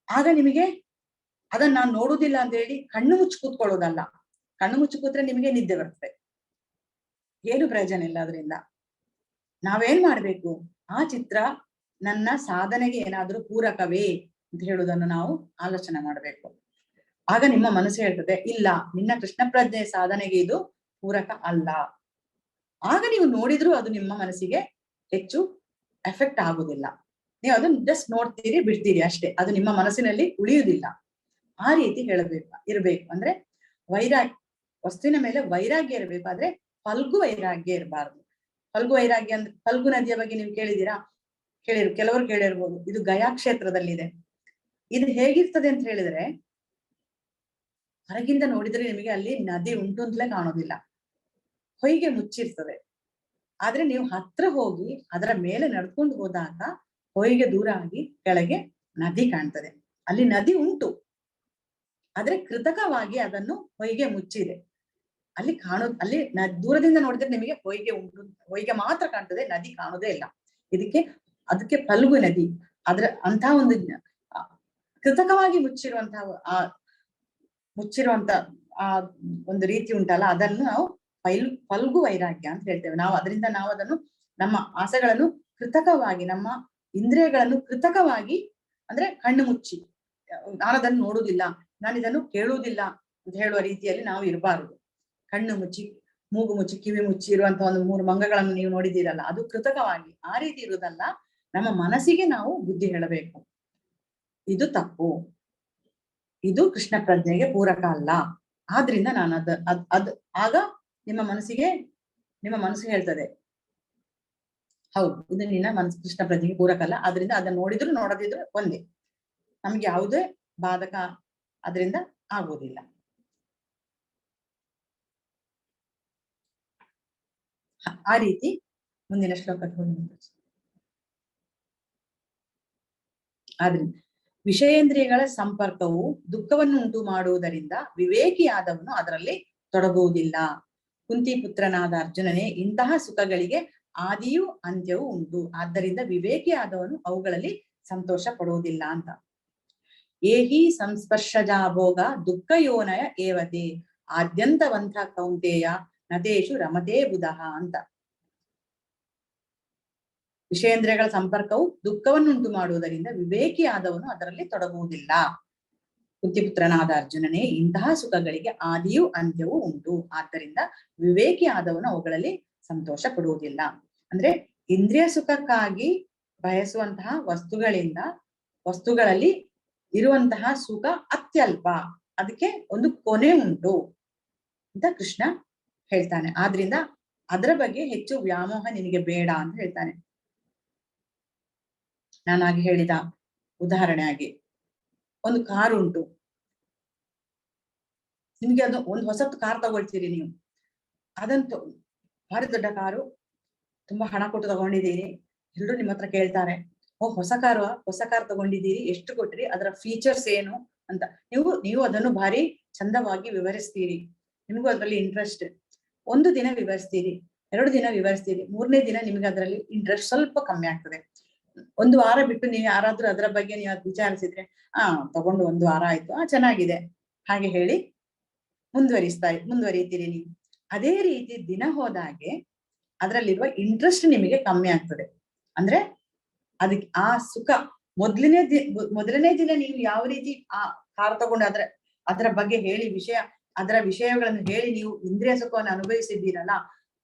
ಆಗ ನಿಮಗೆ ಅದನ್ನ ನಾನು ನೋಡುದಿಲ್ಲ ಅಂತ ಹೇಳಿ ಕಣ್ಣು ಮುಚ್ಚಿ ಕೂತ್ಕೊಳ್ಳೋದಲ್ಲ. ಕಣ್ಣು ಮುಚ್ಚಿ ಕೂತ್ರೆ ನಿಮಗೆ ನಿದ್ದೆ ಬರ್ತದೆ, ಏನು ಪ್ರಯೋಜನ ಇಲ್ಲ ಅದರಿಂದ. ನಾವೇನ್ ಮಾಡ್ಬೇಕು, ಆ ಚಿತ್ರ ನನ್ನ ಸಾಧನೆಗೆ ಏನಾದ್ರೂ ಪೂರಕವೇ ಅಂತ ಹೇಳುವುದನ್ನು ನಾವು ಆಲೋಚನೆ ಮಾಡ್ಬೇಕು. ಆಗ ನಿಮ್ಮ ಮನಸ್ಸು ಹೇಳ್ತದೆ, ಇಲ್ಲ, ನಿನ್ನ ಕೃಷ್ಣ ಪ್ರಜ್ಞೆ ಸಾಧನೆಗೆ ಇದು ಪೂರಕ ಅಲ್ಲ. ಆಗ ನೀವು ನೋಡಿದ್ರು ಅದು ನಿಮ್ಮ ಮನಸ್ಸಿಗೆ ಹೆಚ್ಚು ಎಫೆಕ್ಟ್ ಆಗುದಿಲ್ಲ. ನೀವು ಅದನ್ನ ಜಸ್ಟ್ ನೋಡ್ತೀರಿ, ಬಿಡ್ತೀರಿ ಅಷ್ಟೇ, ಅದು ನಿಮ್ಮ ಮನಸ್ಸಿನಲ್ಲಿ ಉಳಿಯುವುದಿಲ್ಲ. ಆ ರೀತಿ ಇರ್ಬೇಕು. ಅಂದ್ರೆ ವಸ್ತುವಿನ ಮೇಲೆ ವೈರಾಗ್ಯ ಇರಬೇಕು, ಆದ್ರೆ ಫಲ್ಗು ವೈರಾಗ್ಯ ಇರಬಾರ್ದು. ಫಲ್ಗು ವೈರಾಗ್ಯ ಅಂದ್ರೆ, ಫಲ್ಗು ನದಿಯ ಬಗ್ಗೆ ನೀವು ಕೇಳಿದೀರಾ? ಕೆಲವರು ಕೇಳಿರ್ಬೋದು. ಇದು ಗಯಾ ಕ್ಷೇತ್ರದಲ್ಲಿದೆ. ಇದು ಹೇಗಿರ್ತದೆ ಅಂತ ಹೇಳಿದ್ರೆ, ಹೊರಗಿಂದ ನೋಡಿದ್ರೆ ನಿಮಗೆ ಅಲ್ಲಿ ನದಿ ಉಂಟು ಅಂತಲೇ ಕಾಣೋದಿಲ್ಲ, ಹೊಯ್ಗೆ ಮುಚ್ಚಿರ್ತದೆ. ಆದ್ರೆ ನೀವು ಹತ್ರ ಹೋಗಿ ಅದರ ಮೇಲೆ ನಡ್ಕೊಂಡು ಹೋದಾಗ ಹೊಯ್ಗೆ ದೂರ ಆಗಿ ಕೆಳಗೆ ನದಿ ಕಾಣ್ತದೆ. ಅಲ್ಲಿ ನದಿ ಉಂಟು, ಆದ್ರೆ ಕೃತಕವಾಗಿ ಅದನ್ನು ಹೊಯ್ಗೆ ಮುಚ್ಚಿದೆ. ಅಲ್ಲಿ ದೂರದಿಂದ ನೋಡಿದ್ರೆ ನಿಮಗೆ ಹೊಯ್ಗೆ ಮಾತ್ರ ಕಾಣ್ತದೆ, ನದಿ ಕಾಣೋದೇ ಇಲ್ಲ. ಅದಕ್ಕೆ ಫಲ್ಗು ನದಿ. ಅಂತಹ ಒಂದು ಕೃತಕವಾಗಿ ಮುಚ್ಚಿರುವಂತ ಆ ಒಂದು ರೀತಿ ಉಂಟಲ್ಲ, ಅದನ್ನು ನಾವು ಫಲ್ಗು ವೈರಾಗ್ಯ ಅಂತ ಹೇಳ್ತೇವೆ. ಅದರಿಂದ ನಾವು ಅದನ್ನು, ನಮ್ಮ ಆಸೆಗಳನ್ನು ಕೃತಕವಾಗಿ, ನಮ್ಮ ಇಂದ್ರಿಯಗಳನ್ನು ಕೃತಕವಾಗಿ, ಅಂದ್ರೆ ಕಣ್ಣು ಮುಚ್ಚಿ, ನಾನದನ್ನು ನೋಡುವುದಿಲ್ಲ, ನಾನಿದನ್ನು ಕೇಳುವುದಿಲ್ಲ ಅಂತ ಹೇಳುವ ರೀತಿಯಲ್ಲಿ ನಾವು ಇರಬಾರದು. ಕಣ್ಣು ಮುಚ್ಚಿ, ಮೂಗು ಮುಚ್ಚಿ, ಕಿವಿ ಮುಚ್ಚಿ ಇರುವಂತಹ ಒಂದು 3 ಮಂಗಗಳನ್ನು ನೀವು ನೋಡಿದ್ದೀರಲ್ಲ, ಅದು ಕೃತಕವಾಗಿ ಆ ರೀತಿ ಇರುವುದಲ್ಲ. ನಮ್ಮ ಮನಸ್ಸಿಗೆ ನಾವು ಬುದ್ಧಿ ಹೇಳಬೇಕು, ಇದು ತಪ್ಪು, ಇದು ಕೃಷ್ಣ ಪ್ರಜ್ಞೆಗೆ ಪೂರಕ ಅಲ್ಲ. ಆದ್ರಿಂದ ನಾನು ಆಗ ನಿಮ್ಮ ಮನಸ್ಸು ಹೇಳ್ತದೆ, ಹೌದು, ಇದು ನಿನ್ನ ಕೃಷ್ಣ ಪ್ರಜ್ಞೆಗೆ ಪೂರಕ ಅಲ್ಲ, ಆದ್ರಿಂದ ಅದನ್ನ ನೋಡಿದ್ರು ನೋಡದಿದ್ರು ಒಂದೇ, ನಮ್ಗೆ ಯಾವುದೇ ಬಾಧಕ ಅದರಿಂದ ಆಗುವುದಿಲ್ಲ. ಆ ರೀತಿ ಮುಂದಿನ ಶ್ಲೋಕಕ್ಕೆ ಹೋಗಿ. ಆದ್ರಿಂದ ವಿಷಯೇಂದ್ರಿಯಗಳ ಸಂಪರ್ಕವು ದುಃಖವನ್ನು ಉಂಟು ಮಾಡುವುದರಿಂದ ವಿವೇಕಿಯಾದವನು ಅದರಲ್ಲಿ ತೊಡಗುವುದಿಲ್ಲ. ಕುಂತಿ ಪುತ್ರನಾದ ಅರ್ಜುನನೇ, ಇಂತಹ ಸುಖಗಳಿಗೆ ಆದಿಯೂ ಅಂತ್ಯವೂ ಉಂಟು, ಆದ್ದರಿಂದ ವಿವೇಕಿಯಾದವನು ಅವುಗಳಲ್ಲಿ ಸಂತೋಷ ಪಡುವುದಿಲ್ಲ ಅಂತ. ಏಹಿ ಸಂಸ್ಪರ್ಶಜಾ ಭೋಗ ದುಃಖ ಯೋನಯ ಏವತೆ ಆದ್ಯಂತವಂತ ಕೌಂತೆಯ ನತೇಶು ರಮತೆ ಬುಧಃ ಅಂತ. ವಿಷಯೇಂದ್ರಿಯಗಳ ಸಂಪರ್ಕವು ದುಃಖವನ್ನುಂಟು ಮಾಡುವುದರಿಂದ ವಿವೇಕಿಯಾದವನು ಅದರಲ್ಲಿ ತೊಡಗುವುದಿಲ್ಲ. ಕುಂತಿಪುತ್ರನಾದ ಅರ್ಜುನನೇ, ಇಂತಹ ಸುಖಗಳಿಗೆ ಆದಿಯೂ ಅಂತ್ಯವೂ ಉಂಟು, ಆದ್ದರಿಂದ ವಿವೇಕಿಯಾದವನು ಅವುಗಳಲ್ಲಿ ಸಂತೋಷ ಪಡುವುದಿಲ್ಲ. ಅಂದ್ರೆ ಇಂದ್ರಿಯ ಸುಖಕ್ಕಾಗಿ ಬಯಸುವಂತಹ ವಸ್ತುಗಳಲ್ಲಿ ಇರುವಂತಹ ಸುಖ ಅತ್ಯಲ್ಪ, ಅದಕ್ಕೆ ಒಂದು ಕೊನೆ ಉಂಟು ಅಂತ ಕೃಷ್ಣ ಹೇಳ್ತಾನೆ. ಆದ್ರಿಂದ ಅದರ ಬಗ್ಗೆ ಹೆಚ್ಚು ವ್ಯಾಮೋಹ ನಿನಗೆ ಬೇಡ ಅಂತ ಹೇಳ್ತಾನೆ. ನಾನಾಗಿ ಹೇಳಿದ ಉದಾಹರಣೆ ಆಗಿ, ಒಂದು ಕಾರು ಉಂಟು, ನಿಮ್ಗೆ ಅದು ಒಂದು ಹೊಸತ್ತು ಕಾರ್ ತಗೊಳ್ತೀರಿ ನೀವು, ಅದಂತೂ ಭಾರಿ ದೊಡ್ಡ ಕಾರು, ತುಂಬಾ ಹಣ ಕೊಟ್ಟು ತಗೊಂಡಿದ್ದೀರಿ, ಎಲ್ರು ನಿಮ್ಮ ಹತ್ರ ಕೇಳ್ತಾರೆ, ಓ ಹೊಸ ಕಾರ್ ತಗೊಂಡಿದ್ದೀರಿ, ಎಷ್ಟು ಕೊಟ್ರಿ, ಅದರ ಫೀಚರ್ಸ್ ಏನು ಅಂತ ನೀವು ಅದನ್ನು ಭಾರಿ ಚಂದವಾಗಿ ವಿವರಿಸ್ತೀರಿ, ನಿಮಗೂ ಅದರಲ್ಲಿ ಇಂಟ್ರೆಸ್ಟ್. ಒಂದು ದಿನ ವಿವರಿಸ್ತೀರಿ, 2 ದಿನ ವಿವರಿಸ್ತೀರಿ, 3ನೇ ದಿನ ನಿಮ್ಗೆ ಅದರಲ್ಲಿ ಇಂಟ್ರೆಸ್ಟ್ ಸ್ವಲ್ಪ ಕಮ್ಮಿ ಆಗ್ತದೆ. 1 ವಾರ ಬಿಟ್ಟು ನೀವು ಯಾರಾದ್ರೂ ಅದರ ಬಗ್ಗೆ ನೀವು ವಿಚಾರಿಸಿದ್ರೆ, ತಗೊಂಡು 1 ವಾರ ಆಯ್ತು, ಚೆನ್ನಾಗಿದೆ ಹಾಗೆ ಹೇಳಿ ಮುಂದುವರಿತೀರಿ ನೀವು. ಅದೇ ರೀತಿ ದಿನ ಹೋದಾಗೆ ಅದರಲ್ಲಿರುವ ಇಂಟ್ರೆಸ್ಟ್ ನಿಮಗೆ ಕಮ್ಮಿ ಆಗ್ತದೆ. ಅಂದ್ರೆ ಅದಕ್ಕೆ ಆ ಸುಖ ಮೊದಲನೇ ದಿನ ನೀವು ಯಾವ ರೀತಿ ಆ ಕಾರ್ ತಗೊಂಡು ಅದರ ಬಗ್ಗೆ ಹೇಳಿ ಅದರ ವಿಷಯಗಳನ್ನು ಹೇಳಿ ನೀವು ಇಂದ್ರಿಯ ಸುಖವನ್ನು ಅನುಭವಿಸಿದ್ದೀರಲ್ಲ,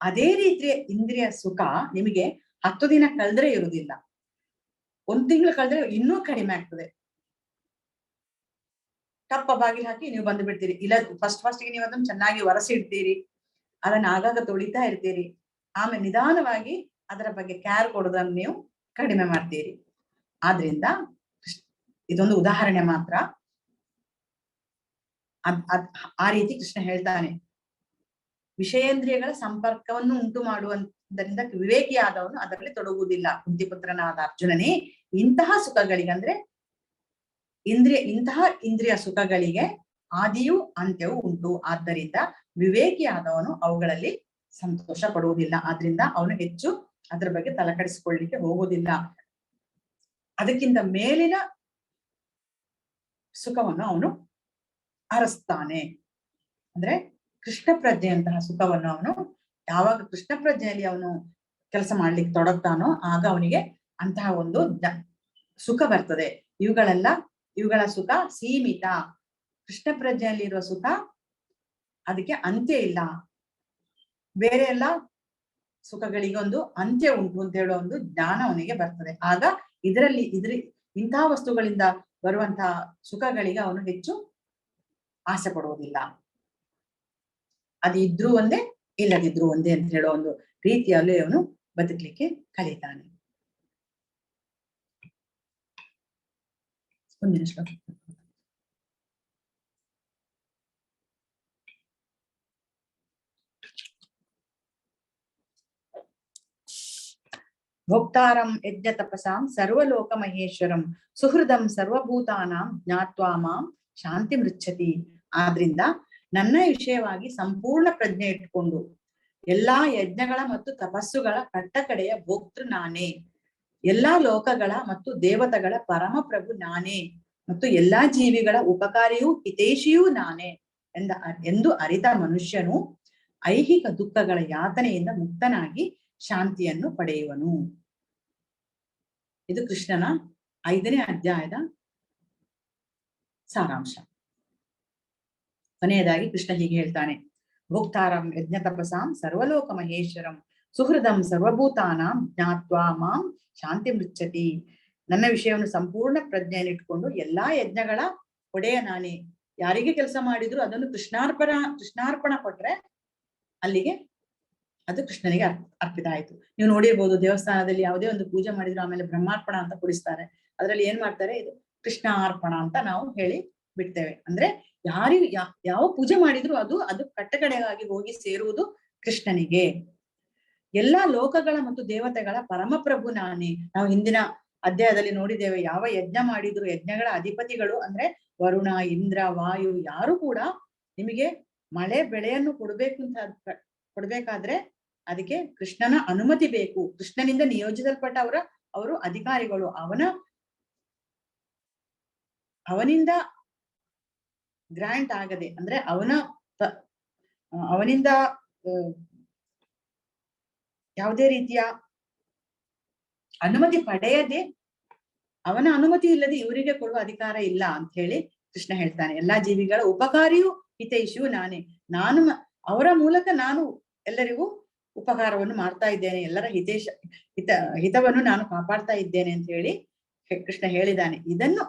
ಅದೇ ರೀತಿಯ ಇಂದ್ರಿಯ ಸುಖ ನಿಮಗೆ 10 ದಿನ ಕಳೆದ್ರೆ ಇರುವುದಿಲ್ಲ, 1 ತಿಂಗಳು ಕಳೆದ್ರೆ ಇನ್ನೂ ಕಡಿಮೆ ಆಗ್ತದೆ. ಟಪ್ಪ ಬಾಗಿಲು ಹಾಕಿ ನೀವು ಬಂದು ಬಿಡ್ತೀರಿ. ಇಲ್ಲ ಫಸ್ಟ್ ಗೆ ನೀವು ಅದನ್ನು ಚೆನ್ನಾಗಿ ಒರೆಸಿಡ್ತೀರಿ, ಅದನ್ನ ಆಗಾಗ ತೊಳಿತಾ ಇರ್ತೀರಿ, ಆಮೇಲೆ ನಿಧಾನವಾಗಿ ಅದರ ಬಗ್ಗೆ ಕೇರ್ ಕೊಡೋದನ್ನು ನೀವು ಕಡಿಮೆ ಮಾಡ್ತೀರಿ. ಆದ್ರಿಂದ ಇದೊಂದು ಉದಾಹರಣೆ ಮಾತ್ರ. ಆ ರೀತಿ ಕೃಷ್ಣ ಹೇಳ್ತಾನೆ, ವಿಷಯೇಂದ್ರಿಯಗಳ ಸಂಪರ್ಕವನ್ನು ಉಂಟು ಮಾಡುವುದರಿಂದ ವಿವೇಕಿಯಾದವನು ಅದರಲ್ಲಿ ತೊಡಗುವುದಿಲ್ಲ. ಕುಂತಿಪುತ್ರನಾದ ಅರ್ಜುನನೇ, ಇಂತಹ ಸುಖಗಳಿಗಂದ್ರೆ ಇಂತಹ ಇಂದ್ರಿಯ ಸುಖಗಳಿಗೆ ಆದಿಯೂ ಅಂತ್ಯವೂ ಉಂಟು. ಆದ್ದರಿಂದ ವಿವೇಕಿಯಾದವನು ಅವುಗಳಲ್ಲಿ ಸಂತೋಷ ಪಡುವುದಿಲ್ಲ. ಆದ್ರಿಂದ ಅವನು ಹೆಚ್ಚು ಅದರ ಬಗ್ಗೆ ತಲೆಕೆಡಿಸಿಕೊಳ್ಳಿಕ್ಕೆ ಹೋಗುವುದಿಲ್ಲ. ಅದಕ್ಕಿಂತ ಮೇಲಿನ ಸುಖವನ್ನು ಅವನು ಅರಸ್ತಾನೆ. ಅಂದ್ರೆ ಕೃಷ್ಣ ಪ್ರಜ್ಞೆಯಂತಹ ಸುಖವನ್ನು ಅವನು ಯಾವಾಗ ಕೃಷ್ಣ ಪ್ರಜ್ಞೆಯಲ್ಲಿ ಅವನು ಕೆಲಸ ಮಾಡ್ಲಿಕ್ಕೆ ತೊಡಗ್ತಾನೋ ಆಗ ಅವನಿಗೆ ಅಂತಹ ಒಂದು ಸುಖ ಬರ್ತದೆ. ಇವುಗಳ ಸುಖ ಸೀಮಿತ. ಕೃಷ್ಣ ಪ್ರಜ್ಞೆಯಲ್ಲಿರುವ ಸುಖ ಅದಕ್ಕೆ ಅಂತ್ಯ ಇಲ್ಲ. ಬೇರೆ ಎಲ್ಲ ಸುಖಗಳಿಗೊಂದು ಅಂತ್ಯ ಉಂಟು ಅಂತ ಹೇಳೋ ಒಂದು ಜ್ಞಾನ ಅವನಿಗೆ ಬರ್ತದೆ. ಆಗ ಇಂತಹ ವಸ್ತುಗಳಿಂದ ಬರುವಂತಹ ಸುಖಗಳಿಗೆ ಅವನು ಹೆಚ್ಚು ಆಸೆ ಪಡುವುದಿಲ್ಲ. ಅದು ಇದ್ರೂ ಒಂದೇ ಇಲ್ಲದಿದ್ರು ಒಂದೇ ಅಂತ ಹೇಳೋ ಒಂದು ರೀತಿಯಲ್ಲಿ ಅವನು ಬದುಕಲಿಕ್ಕೆ ಕಲಿತಾನೆ. ಮುಂದಿನ ಶ್ಲೋಕ. ಭೋಕ್ತಾರಂ ಯಜ್ಞ ತಪಸಾಂ ಸರ್ವಲೋಕ ಮಹೇಶ್ವರಂ ಸುಹೃದಂ ಸರ್ವಭೂತಾನಾಂ ಜ್ಞಾತ್ವಾ ಮಾಂ ಶಾಂತಿ ಮೃಚ್ಛತಿ. ಆದ್ರಿಂದ ನನ್ನ ವಿಷಯವಾಗಿ ಸಂಪೂರ್ಣ ಪ್ರಜ್ಞೆ ಇಟ್ಕೊಂಡು ಎಲ್ಲಾ ಯಜ್ಞಗಳ ಮತ್ತು ತಪಸ್ಸುಗಳ ಕಟ್ಟಕಡೆಯ ಭೋಕ್ತೃ ನಾನೇ, ಎಲ್ಲಾ ಲೋಕಗಳ ಮತ್ತು ದೇವತೆಗಳ ಪರಮ ಪ್ರಭು ನಾನೇ, ಮತ್ತು ಎಲ್ಲಾ ಜೀವಿಗಳ ಉಪಕಾರಿಯೂ ಹಿತೈಷಿಯೂ ನಾನೇ ಎಂದು ಅರಿತ ಮನುಷ್ಯನು ಐಹಿಕ ದುಃಖಗಳ ಯಾತನೆಯಿಂದ ಮುಕ್ತನಾಗಿ ಶಾಂತಿಯನ್ನು ಪಡೆಯುವನು. ಇದು ಕೃಷ್ಣನ 5ನೇ ಅಧ್ಯಾಯದ ಸಾರಾಂಶ. ಕೊನೆಯದಾಗಿ ಕೃಷ್ಣ ಹೀಗೆ ಹೇಳ್ತಾನೆ, ಭೋಕ್ತಾರಂ ಯಜ್ಞ ತಪಸಾಂ ಸರ್ವಲೋಕ ಮಹೇಶ್ವರಂ ಸುಹೃದಂ ಸರ್ವಭೂತಾನಾಂ ಜ್ಞಾತ್ವಾ ಮಾಂ ಶಾಂತಿ ಮೃಚ್ಛತಿ. ನನ್ನ ವಿಷಯವನ್ನು ಸಂಪೂರ್ಣ ಪ್ರಜ್ಞೆಯನ್ನು ಇಟ್ಕೊಂಡು ಎಲ್ಲಾ ಯಜ್ಞಗಳ ಒಡೆಯ ನಾನೇ, ಯಾರಿಗೆ ಕೆಲಸ ಮಾಡಿದ್ರು ಅದನ್ನು ಕೃಷ್ಣಾರ್ಪಣ ಕೊಟ್ರೆ ಅಲ್ಲಿಗೆ ಅದು ಕೃಷ್ಣನಿಗೆ ಅರ್ಪಿತ ಆಯ್ತು. ನೀವು ನೋಡಿರ್ಬೋದು, ದೇವಸ್ಥಾನದಲ್ಲಿ ಯಾವುದೇ ಒಂದು ಪೂಜೆ ಮಾಡಿದ್ರು ಆಮೇಲೆ ಬ್ರಹ್ಮಾರ್ಪಣ ಅಂತ ಕೊಡಿಸ್ತಾರೆ. ಅದ್ರಲ್ಲಿ ಏನ್ ಮಾಡ್ತಾರೆ, ಇದು ಕೃಷ್ಣಾರ್ಪಣ ಅಂತ ನಾವು ಹೇಳಿ ಬಿಡ್ತೇವೆ. ಅಂದ್ರೆ ಯಾವ ಪೂಜೆ ಮಾಡಿದ್ರು ಅದು ಕಟ್ಟಕಡೆಯಾಗಿ ಹೋಗಿ ಸೇರುವುದು ಕೃಷ್ಣನಿಗೆ. ಎಲ್ಲಾ ಲೋಕಗಳ ಮತ್ತು ದೇವತೆಗಳ ಪರಮಪ್ರಭು ನಾನೇ. ನಾವು ಹಿಂದಿನ ಅಧ್ಯಾಯದಲ್ಲಿ ನೋಡಿದ್ದೇವೆ, ಯಾವ ಯಜ್ಞ ಮಾಡಿದ್ರು ಯಜ್ಞಗಳ ಅಧಿಪತಿಗಳು ಅಂದ್ರೆ ವರುಣ, ಇಂದ್ರ, ವಾಯು ಯಾರು ಕೂಡ ನಿಮಗೆ ಮಳೆ ಬೆಳೆಯನ್ನು ಕೊಡ್ಬೇಕಾದ್ರೆ ಅದಕ್ಕೆ ಕೃಷ್ಣನ ಅನುಮತಿ ಬೇಕು. ಕೃಷ್ಣನಿಂದ ನಿಯೋಜಿಸಲ್ಪಟ್ಟ ಅವರು ಅಧಿಕಾರಿಗಳು. ಅವನಿಂದ ಗ್ರಾಂಟ್ ಆಗದೆ ಅಂದ್ರೆ ಅವನಿಂದ ಯಾವುದೇ ರೀತಿಯ ಅನುಮತಿ ಪಡೆಯದೆ, ಅವನ ಅನುಮತಿ ಇಲ್ಲದೆ ಇವರಿಗೆ ಕೊಡುವ ಅಧಿಕಾರ ಇಲ್ಲ ಅಂತ ಹೇಳಿ ಕೃಷ್ಣ ಹೇಳ್ತಾನೆ. ಎಲ್ಲಾ ಜೀವಿಗಳ ಉಪಕಾರಿಯೂ ಹಿತೈಷಿಯೂ ನಾನೇ, ಅವರ ಮೂಲಕ ನಾನು ಎಲ್ಲರಿಗೂ ಉಪಕಾರವನ್ನು ಮಾಡ್ತಾ ಇದ್ದೇನೆ, ಎಲ್ಲರ ಹಿತವನ್ನು ನಾನು ಕಾಪಾಡ್ತಾ ಇದ್ದೇನೆ ಅಂತ ಹೇಳಿ ಕೃಷ್ಣ ಹೇಳಿದ್ದಾನೆ. ಇದನ್ನು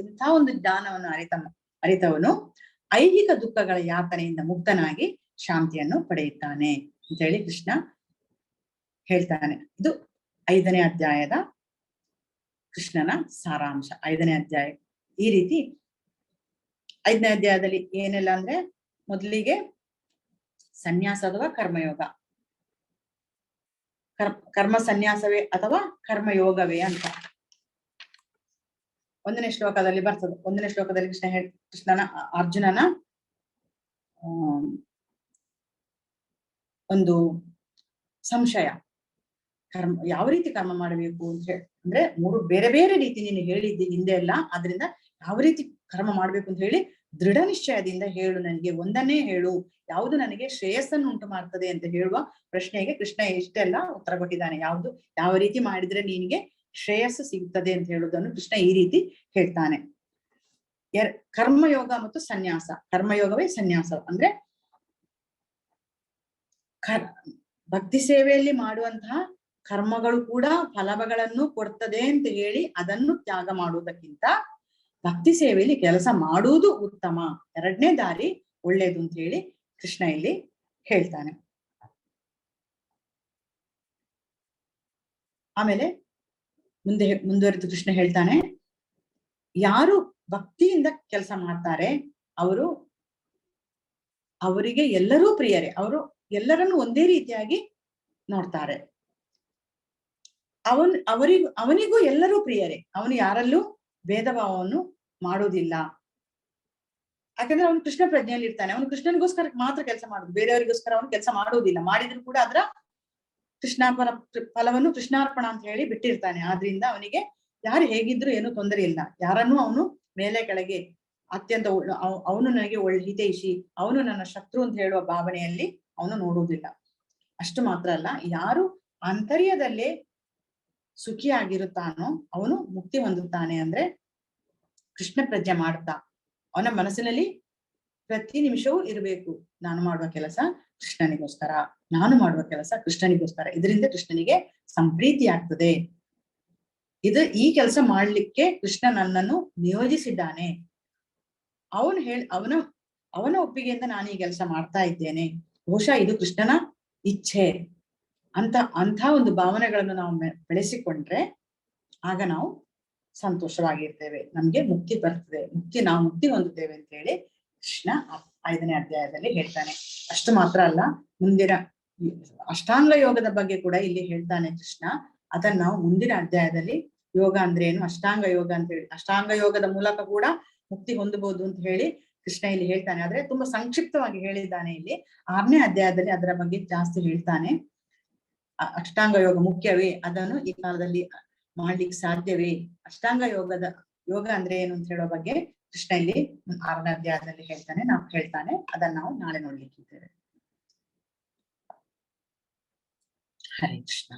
ಇಂಥ ಒಂದು ಜ್ಞಾನವನ್ನು ಅರಿತವನು ಐಹಿಕ ದುಃಖಗಳ ಯಾತನೆಯಿಂದ ಮುಕ್ತನಾಗಿ ಶಾಂತಿಯನ್ನು ಪಡೆಯುತ್ತಾನೆ ಅಂತ ಹೇಳಿ ಕೃಷ್ಣ ಹೇಳ್ತಾನೆ. ಇದು 5ನೇ ಅಧ್ಯಾಯದ ಕೃಷ್ಣನ ಸಾರಾಂಶ. 5ನೇ ಅಧ್ಯಾಯ ಈ ರೀತಿ. 5ನೇ ಅಧ್ಯಾಯದಲ್ಲಿ ಏನೆಲ್ಲ ಅಂದ್ರೆ, ಮೊದಲಿಗೆ ಸನ್ಯಾಸ ಅಥವಾ ಕರ್ಮಯೋಗ, ಕರ್ಮ ಸನ್ಯಾಸವೇ ಅಥವಾ ಕರ್ಮಯೋಗವೇ ಅಂತ 1ನೇ ಶ್ಲೋಕದಲ್ಲಿ ಬರ್ತದೆ. 1ನೇ ಶ್ಲೋಕದಲ್ಲಿ ಕೃಷ್ಣನ ಅರ್ಜುನನ ಒಂದು ಸಂಶಯ, ಕರ್ಮ ಯಾವ ರೀತಿ ಕರ್ಮ ಮಾಡಬೇಕು ಅಂತ ಹೇಳಿ, ಅಂದ್ರೆ 3 ಬೇರೆ ಬೇರೆ ರೀತಿ ನೀನು ಹೇಳಿದ್ದಿ ಹಿಂದೆ ಎಲ್ಲ, ಆದ್ರಿಂದ ಯಾವ ರೀತಿ ಕರ್ಮ ಮಾಡ್ಬೇಕು ಅಂತ ಹೇಳಿ ದೃಢ ನಿಶ್ಚಯದಿಂದ ಹೇಳು, ನನಗೆ ಒಂದನ್ನೇ ಹೇಳು, ಯಾವುದು ನನಗೆ ಶ್ರೇಯಸ್ಸನ್ನು ಉಂಟು ಮಾಡ್ತದೆ ಅಂತ ಹೇಳುವ ಪ್ರಶ್ನೆಗೆ ಕೃಷ್ಣ ಇಷ್ಟೆಲ್ಲ ಉತ್ತರ ಕೊಟ್ಟಿದ್ದಾನೆ. ಯಾವುದು ಯಾವ ರೀತಿ ಮಾಡಿದ್ರೆ ನಿನಗೆ ಶ್ರೇಯಸ್ಸು ಸಿಗ್ತದೆ ಅಂತ ಹೇಳುವುದನ್ನು ಕೃಷ್ಣ ಈ ರೀತಿ ಹೇಳ್ತಾನೆ. ಕರ್ಮಯೋಗ ಮತ್ತು ಸನ್ಯಾಸ. ಕರ್ಮಯೋಗವೇ ಸನ್ಯಾಸ ಅಂದ್ರೆ ಭಕ್ತಿ ಸೇವೆಯಲ್ಲಿ ಮಾಡುವಂತಹ ಕರ್ಮಗಳು ಕೂಡ ಫಲಗಳನ್ನು ಕೊಡ್ತದೆ ಅಂತ ಹೇಳಿ ಅದನ್ನು ತ್ಯಾಗ ಮಾಡುವುದಕ್ಕಿಂತ ಭಕ್ತಿ ಸೇವೆಯಲ್ಲಿ ಕೆಲಸ ಮಾಡುವುದು ಉತ್ತಮ, 2ನೇ ದಾರಿ ಒಳ್ಳೇದು ಅಂತ ಹೇಳಿ ಕೃಷ್ಣ ಇಲ್ಲಿ ಹೇಳ್ತಾನೆ. ಆಮೇಲೆ ಮುಂದುವರೆದು ಕೃಷ್ಣ ಹೇಳ್ತಾನೆ, ಯಾರು ಭಕ್ತಿಯಿಂದ ಕೆಲಸ ಮಾಡ್ತಾರೆ ಅವರಿಗೆ ಎಲ್ಲರೂ ಪ್ರಿಯರೇ, ಅವರು ಎಲ್ಲರನ್ನು ಒಂದೇ ರೀತಿಯಾಗಿ ನೋಡ್ತಾರೆ. ಅವನಿಗೂ ಎಲ್ಲರೂ ಪ್ರಿಯರೇ, ಅವನು ಯಾರಲ್ಲೂ ಭೇದ ಭಾವವನ್ನು ಮಾಡುವುದಿಲ್ಲ. ಯಾಕಂದ್ರೆ ಅವನು ಕೃಷ್ಣ ಪ್ರಜ್ಞೆಯಲ್ಲಿ ಇರ್ತಾನೆ. ಅವನು ಕೃಷ್ಣನಿಗೋಸ್ಕರ ಮಾತ್ರ ಕೆಲಸ ಮಾಡುದು, ಬೇರೆಯವರಿಗೋಸ್ಕರ ಅವನು ಕೆಲಸ ಮಾಡುವುದಿಲ್ಲ. ಮಾಡಿದ್ರು ಕೂಡ ಅದರ ಕೃಷ್ಣಾರ್ಪಣ ಫಲವನ್ನು ಕೃಷ್ಣಾರ್ಪಣ ಅಂತ ಹೇಳಿ ಬಿಟ್ಟಿರ್ತಾನೆ. ಆದ್ರಿಂದ ಅವನಿಗೆ ಯಾರು ಹೇಗಿದ್ರು ಏನೂ ತೊಂದರೆ ಇಲ್ಲ. ಯಾರನ್ನೂ ಅವನು ಮೇಲೆ ಕೆಳಗೆ ಅತ್ಯಂತ ಅವನು ನನಗೆ ಹಿತೈಷಿ, ಅವನು ನನ್ನ ಶತ್ರು ಅಂತ ಹೇಳುವ ಭಾವನೆಯಲ್ಲಿ ಅವನು ನೋಡುವುದಿಲ್ಲ. ಅಷ್ಟು ಮಾತ್ರ ಅಲ್ಲ, ಯಾರು ಆಂತರ್ಯದಲ್ಲೇ ಸುಖಿಯಾಗಿರುತ್ತಾನೋ ಅವನು ಮುಕ್ತಿ ಹೊಂದುತ್ತಾನೆ. ಅಂದ್ರೆ ಕೃಷ್ಣ ಪ್ರಜ್ಞೆ ಮಾಡ್ತಾ ಅವನ ಮನಸ್ಸಿನಲ್ಲಿ ಪ್ರತಿ ನಿಮಿಷವೂ ಇರಬೇಕು, ನಾನು ಮಾಡುವ ಕೆಲಸ ಕೃಷ್ಣನಿಗೋಸ್ಕರ, ನಾನು ಮಾಡುವ ಕೆಲಸ ಕೃಷ್ಣನಿಗೋಸ್ಕರ. ಇದರಿಂದ ಕೃಷ್ಣನಿಗೆ ಸಂಪ್ರೀತಿ ಆಗ್ತದೆ. ಈ ಕೆಲಸ ಮಾಡ್ಲಿಕ್ಕೆ ಕೃಷ್ಣ ನನ್ನನ್ನು ನಿಯೋಜಿಸಿದ್ದಾನೆ. ಅವನ ಒಪ್ಪಿಗೆಯಿಂದ ನಾನು ಈ ಕೆಲಸ ಮಾಡ್ತಾ ಇದ್ದೇನೆ. ಬಹುಶಃ ಇದು ಕೃಷ್ಣನ ಇಚ್ಛೆ ಅಂತ ಒಂದು ಭಾವನೆಗಳನ್ನು ನಾವು ಬೆಳೆಸಿಕೊಂಡ್ರೆ ಆಗ ನಾವು ಸಂತೋಷವಾಗಿರ್ತೇವೆ, ನಮ್ಗೆ ಮುಕ್ತಿ ಬರ್ತದೆ, ನಾವು ಮುಕ್ತಿ ಹೊಂದುತ್ತೇವೆ ಅಂತ ಹೇಳಿ ಕೃಷ್ಣ 5ನೇ ಅಧ್ಯಾಯದಲ್ಲಿ ಹೇಳ್ತಾನೆ. ಅಷ್ಟು ಮಾತ್ರ ಅಲ್ಲ, ಮುಂದಿನ ಅಷ್ಟಾಂಗ ಯೋಗದ ಬಗ್ಗೆ ಕೂಡ ಇಲ್ಲಿ ಹೇಳ್ತಾನೆ ಕೃಷ್ಣ. ಅದನ್ನ ನಾವು ಮುಂದಿನ ಅಧ್ಯಾಯದಲ್ಲಿ ಯೋಗ ಅಂದ್ರೆ ಏನು, ಅಷ್ಟಾಂಗ ಯೋಗ ಅಂತ ಹೇಳಿ, ಅಷ್ಟಾಂಗ ಯೋಗದ ಮೂಲಕ ಕೂಡ ಮುಕ್ತಿ ಹೊಂದಬಹುದು ಅಂತ ಹೇಳಿ ಕೃಷ್ಣ ಇಲ್ಲಿ ಹೇಳ್ತಾನೆ. ಆದ್ರೆ ತುಂಬಾ ಸಂಕ್ಷಿಪ್ತವಾಗಿ ಹೇಳಿದ್ದಾನೆ ಇಲ್ಲಿ. 6ನೇ ಅಧ್ಯಾಯದಲ್ಲಿ ಅದರ ಬಗ್ಗೆ ಜಾಸ್ತಿ ಹೇಳ್ತಾನೆ. ಅಷ್ಟಾಂಗ ಯೋಗ ಮುಖ್ಯವೇ, ಅದನ್ನು ಈ ಕಾಲದಲ್ಲಿ ಮಾಡ್ಲಿಕ್ಕೆ ಸಾಧ್ಯವೇ, ಅಷ್ಟಾಂಗ ಯೋಗ ಅಂದ್ರೆ ಏನು ಅಂತ ಹೇಳೋ ಬಗ್ಗೆ ಕೃಷ್ಣ ಇಲ್ಲಿ 6ನೇ ಅಧ್ಯಾಯದಲ್ಲಿ ಹೇಳ್ತಾನೆ. ಅದನ್ನ ನಾವು ನಾಳೆ ನೋಡ್ಲಿಕ್ಕಿದ್ದೇವೆ. ಹರೇ ಕೃಷ್ಣ.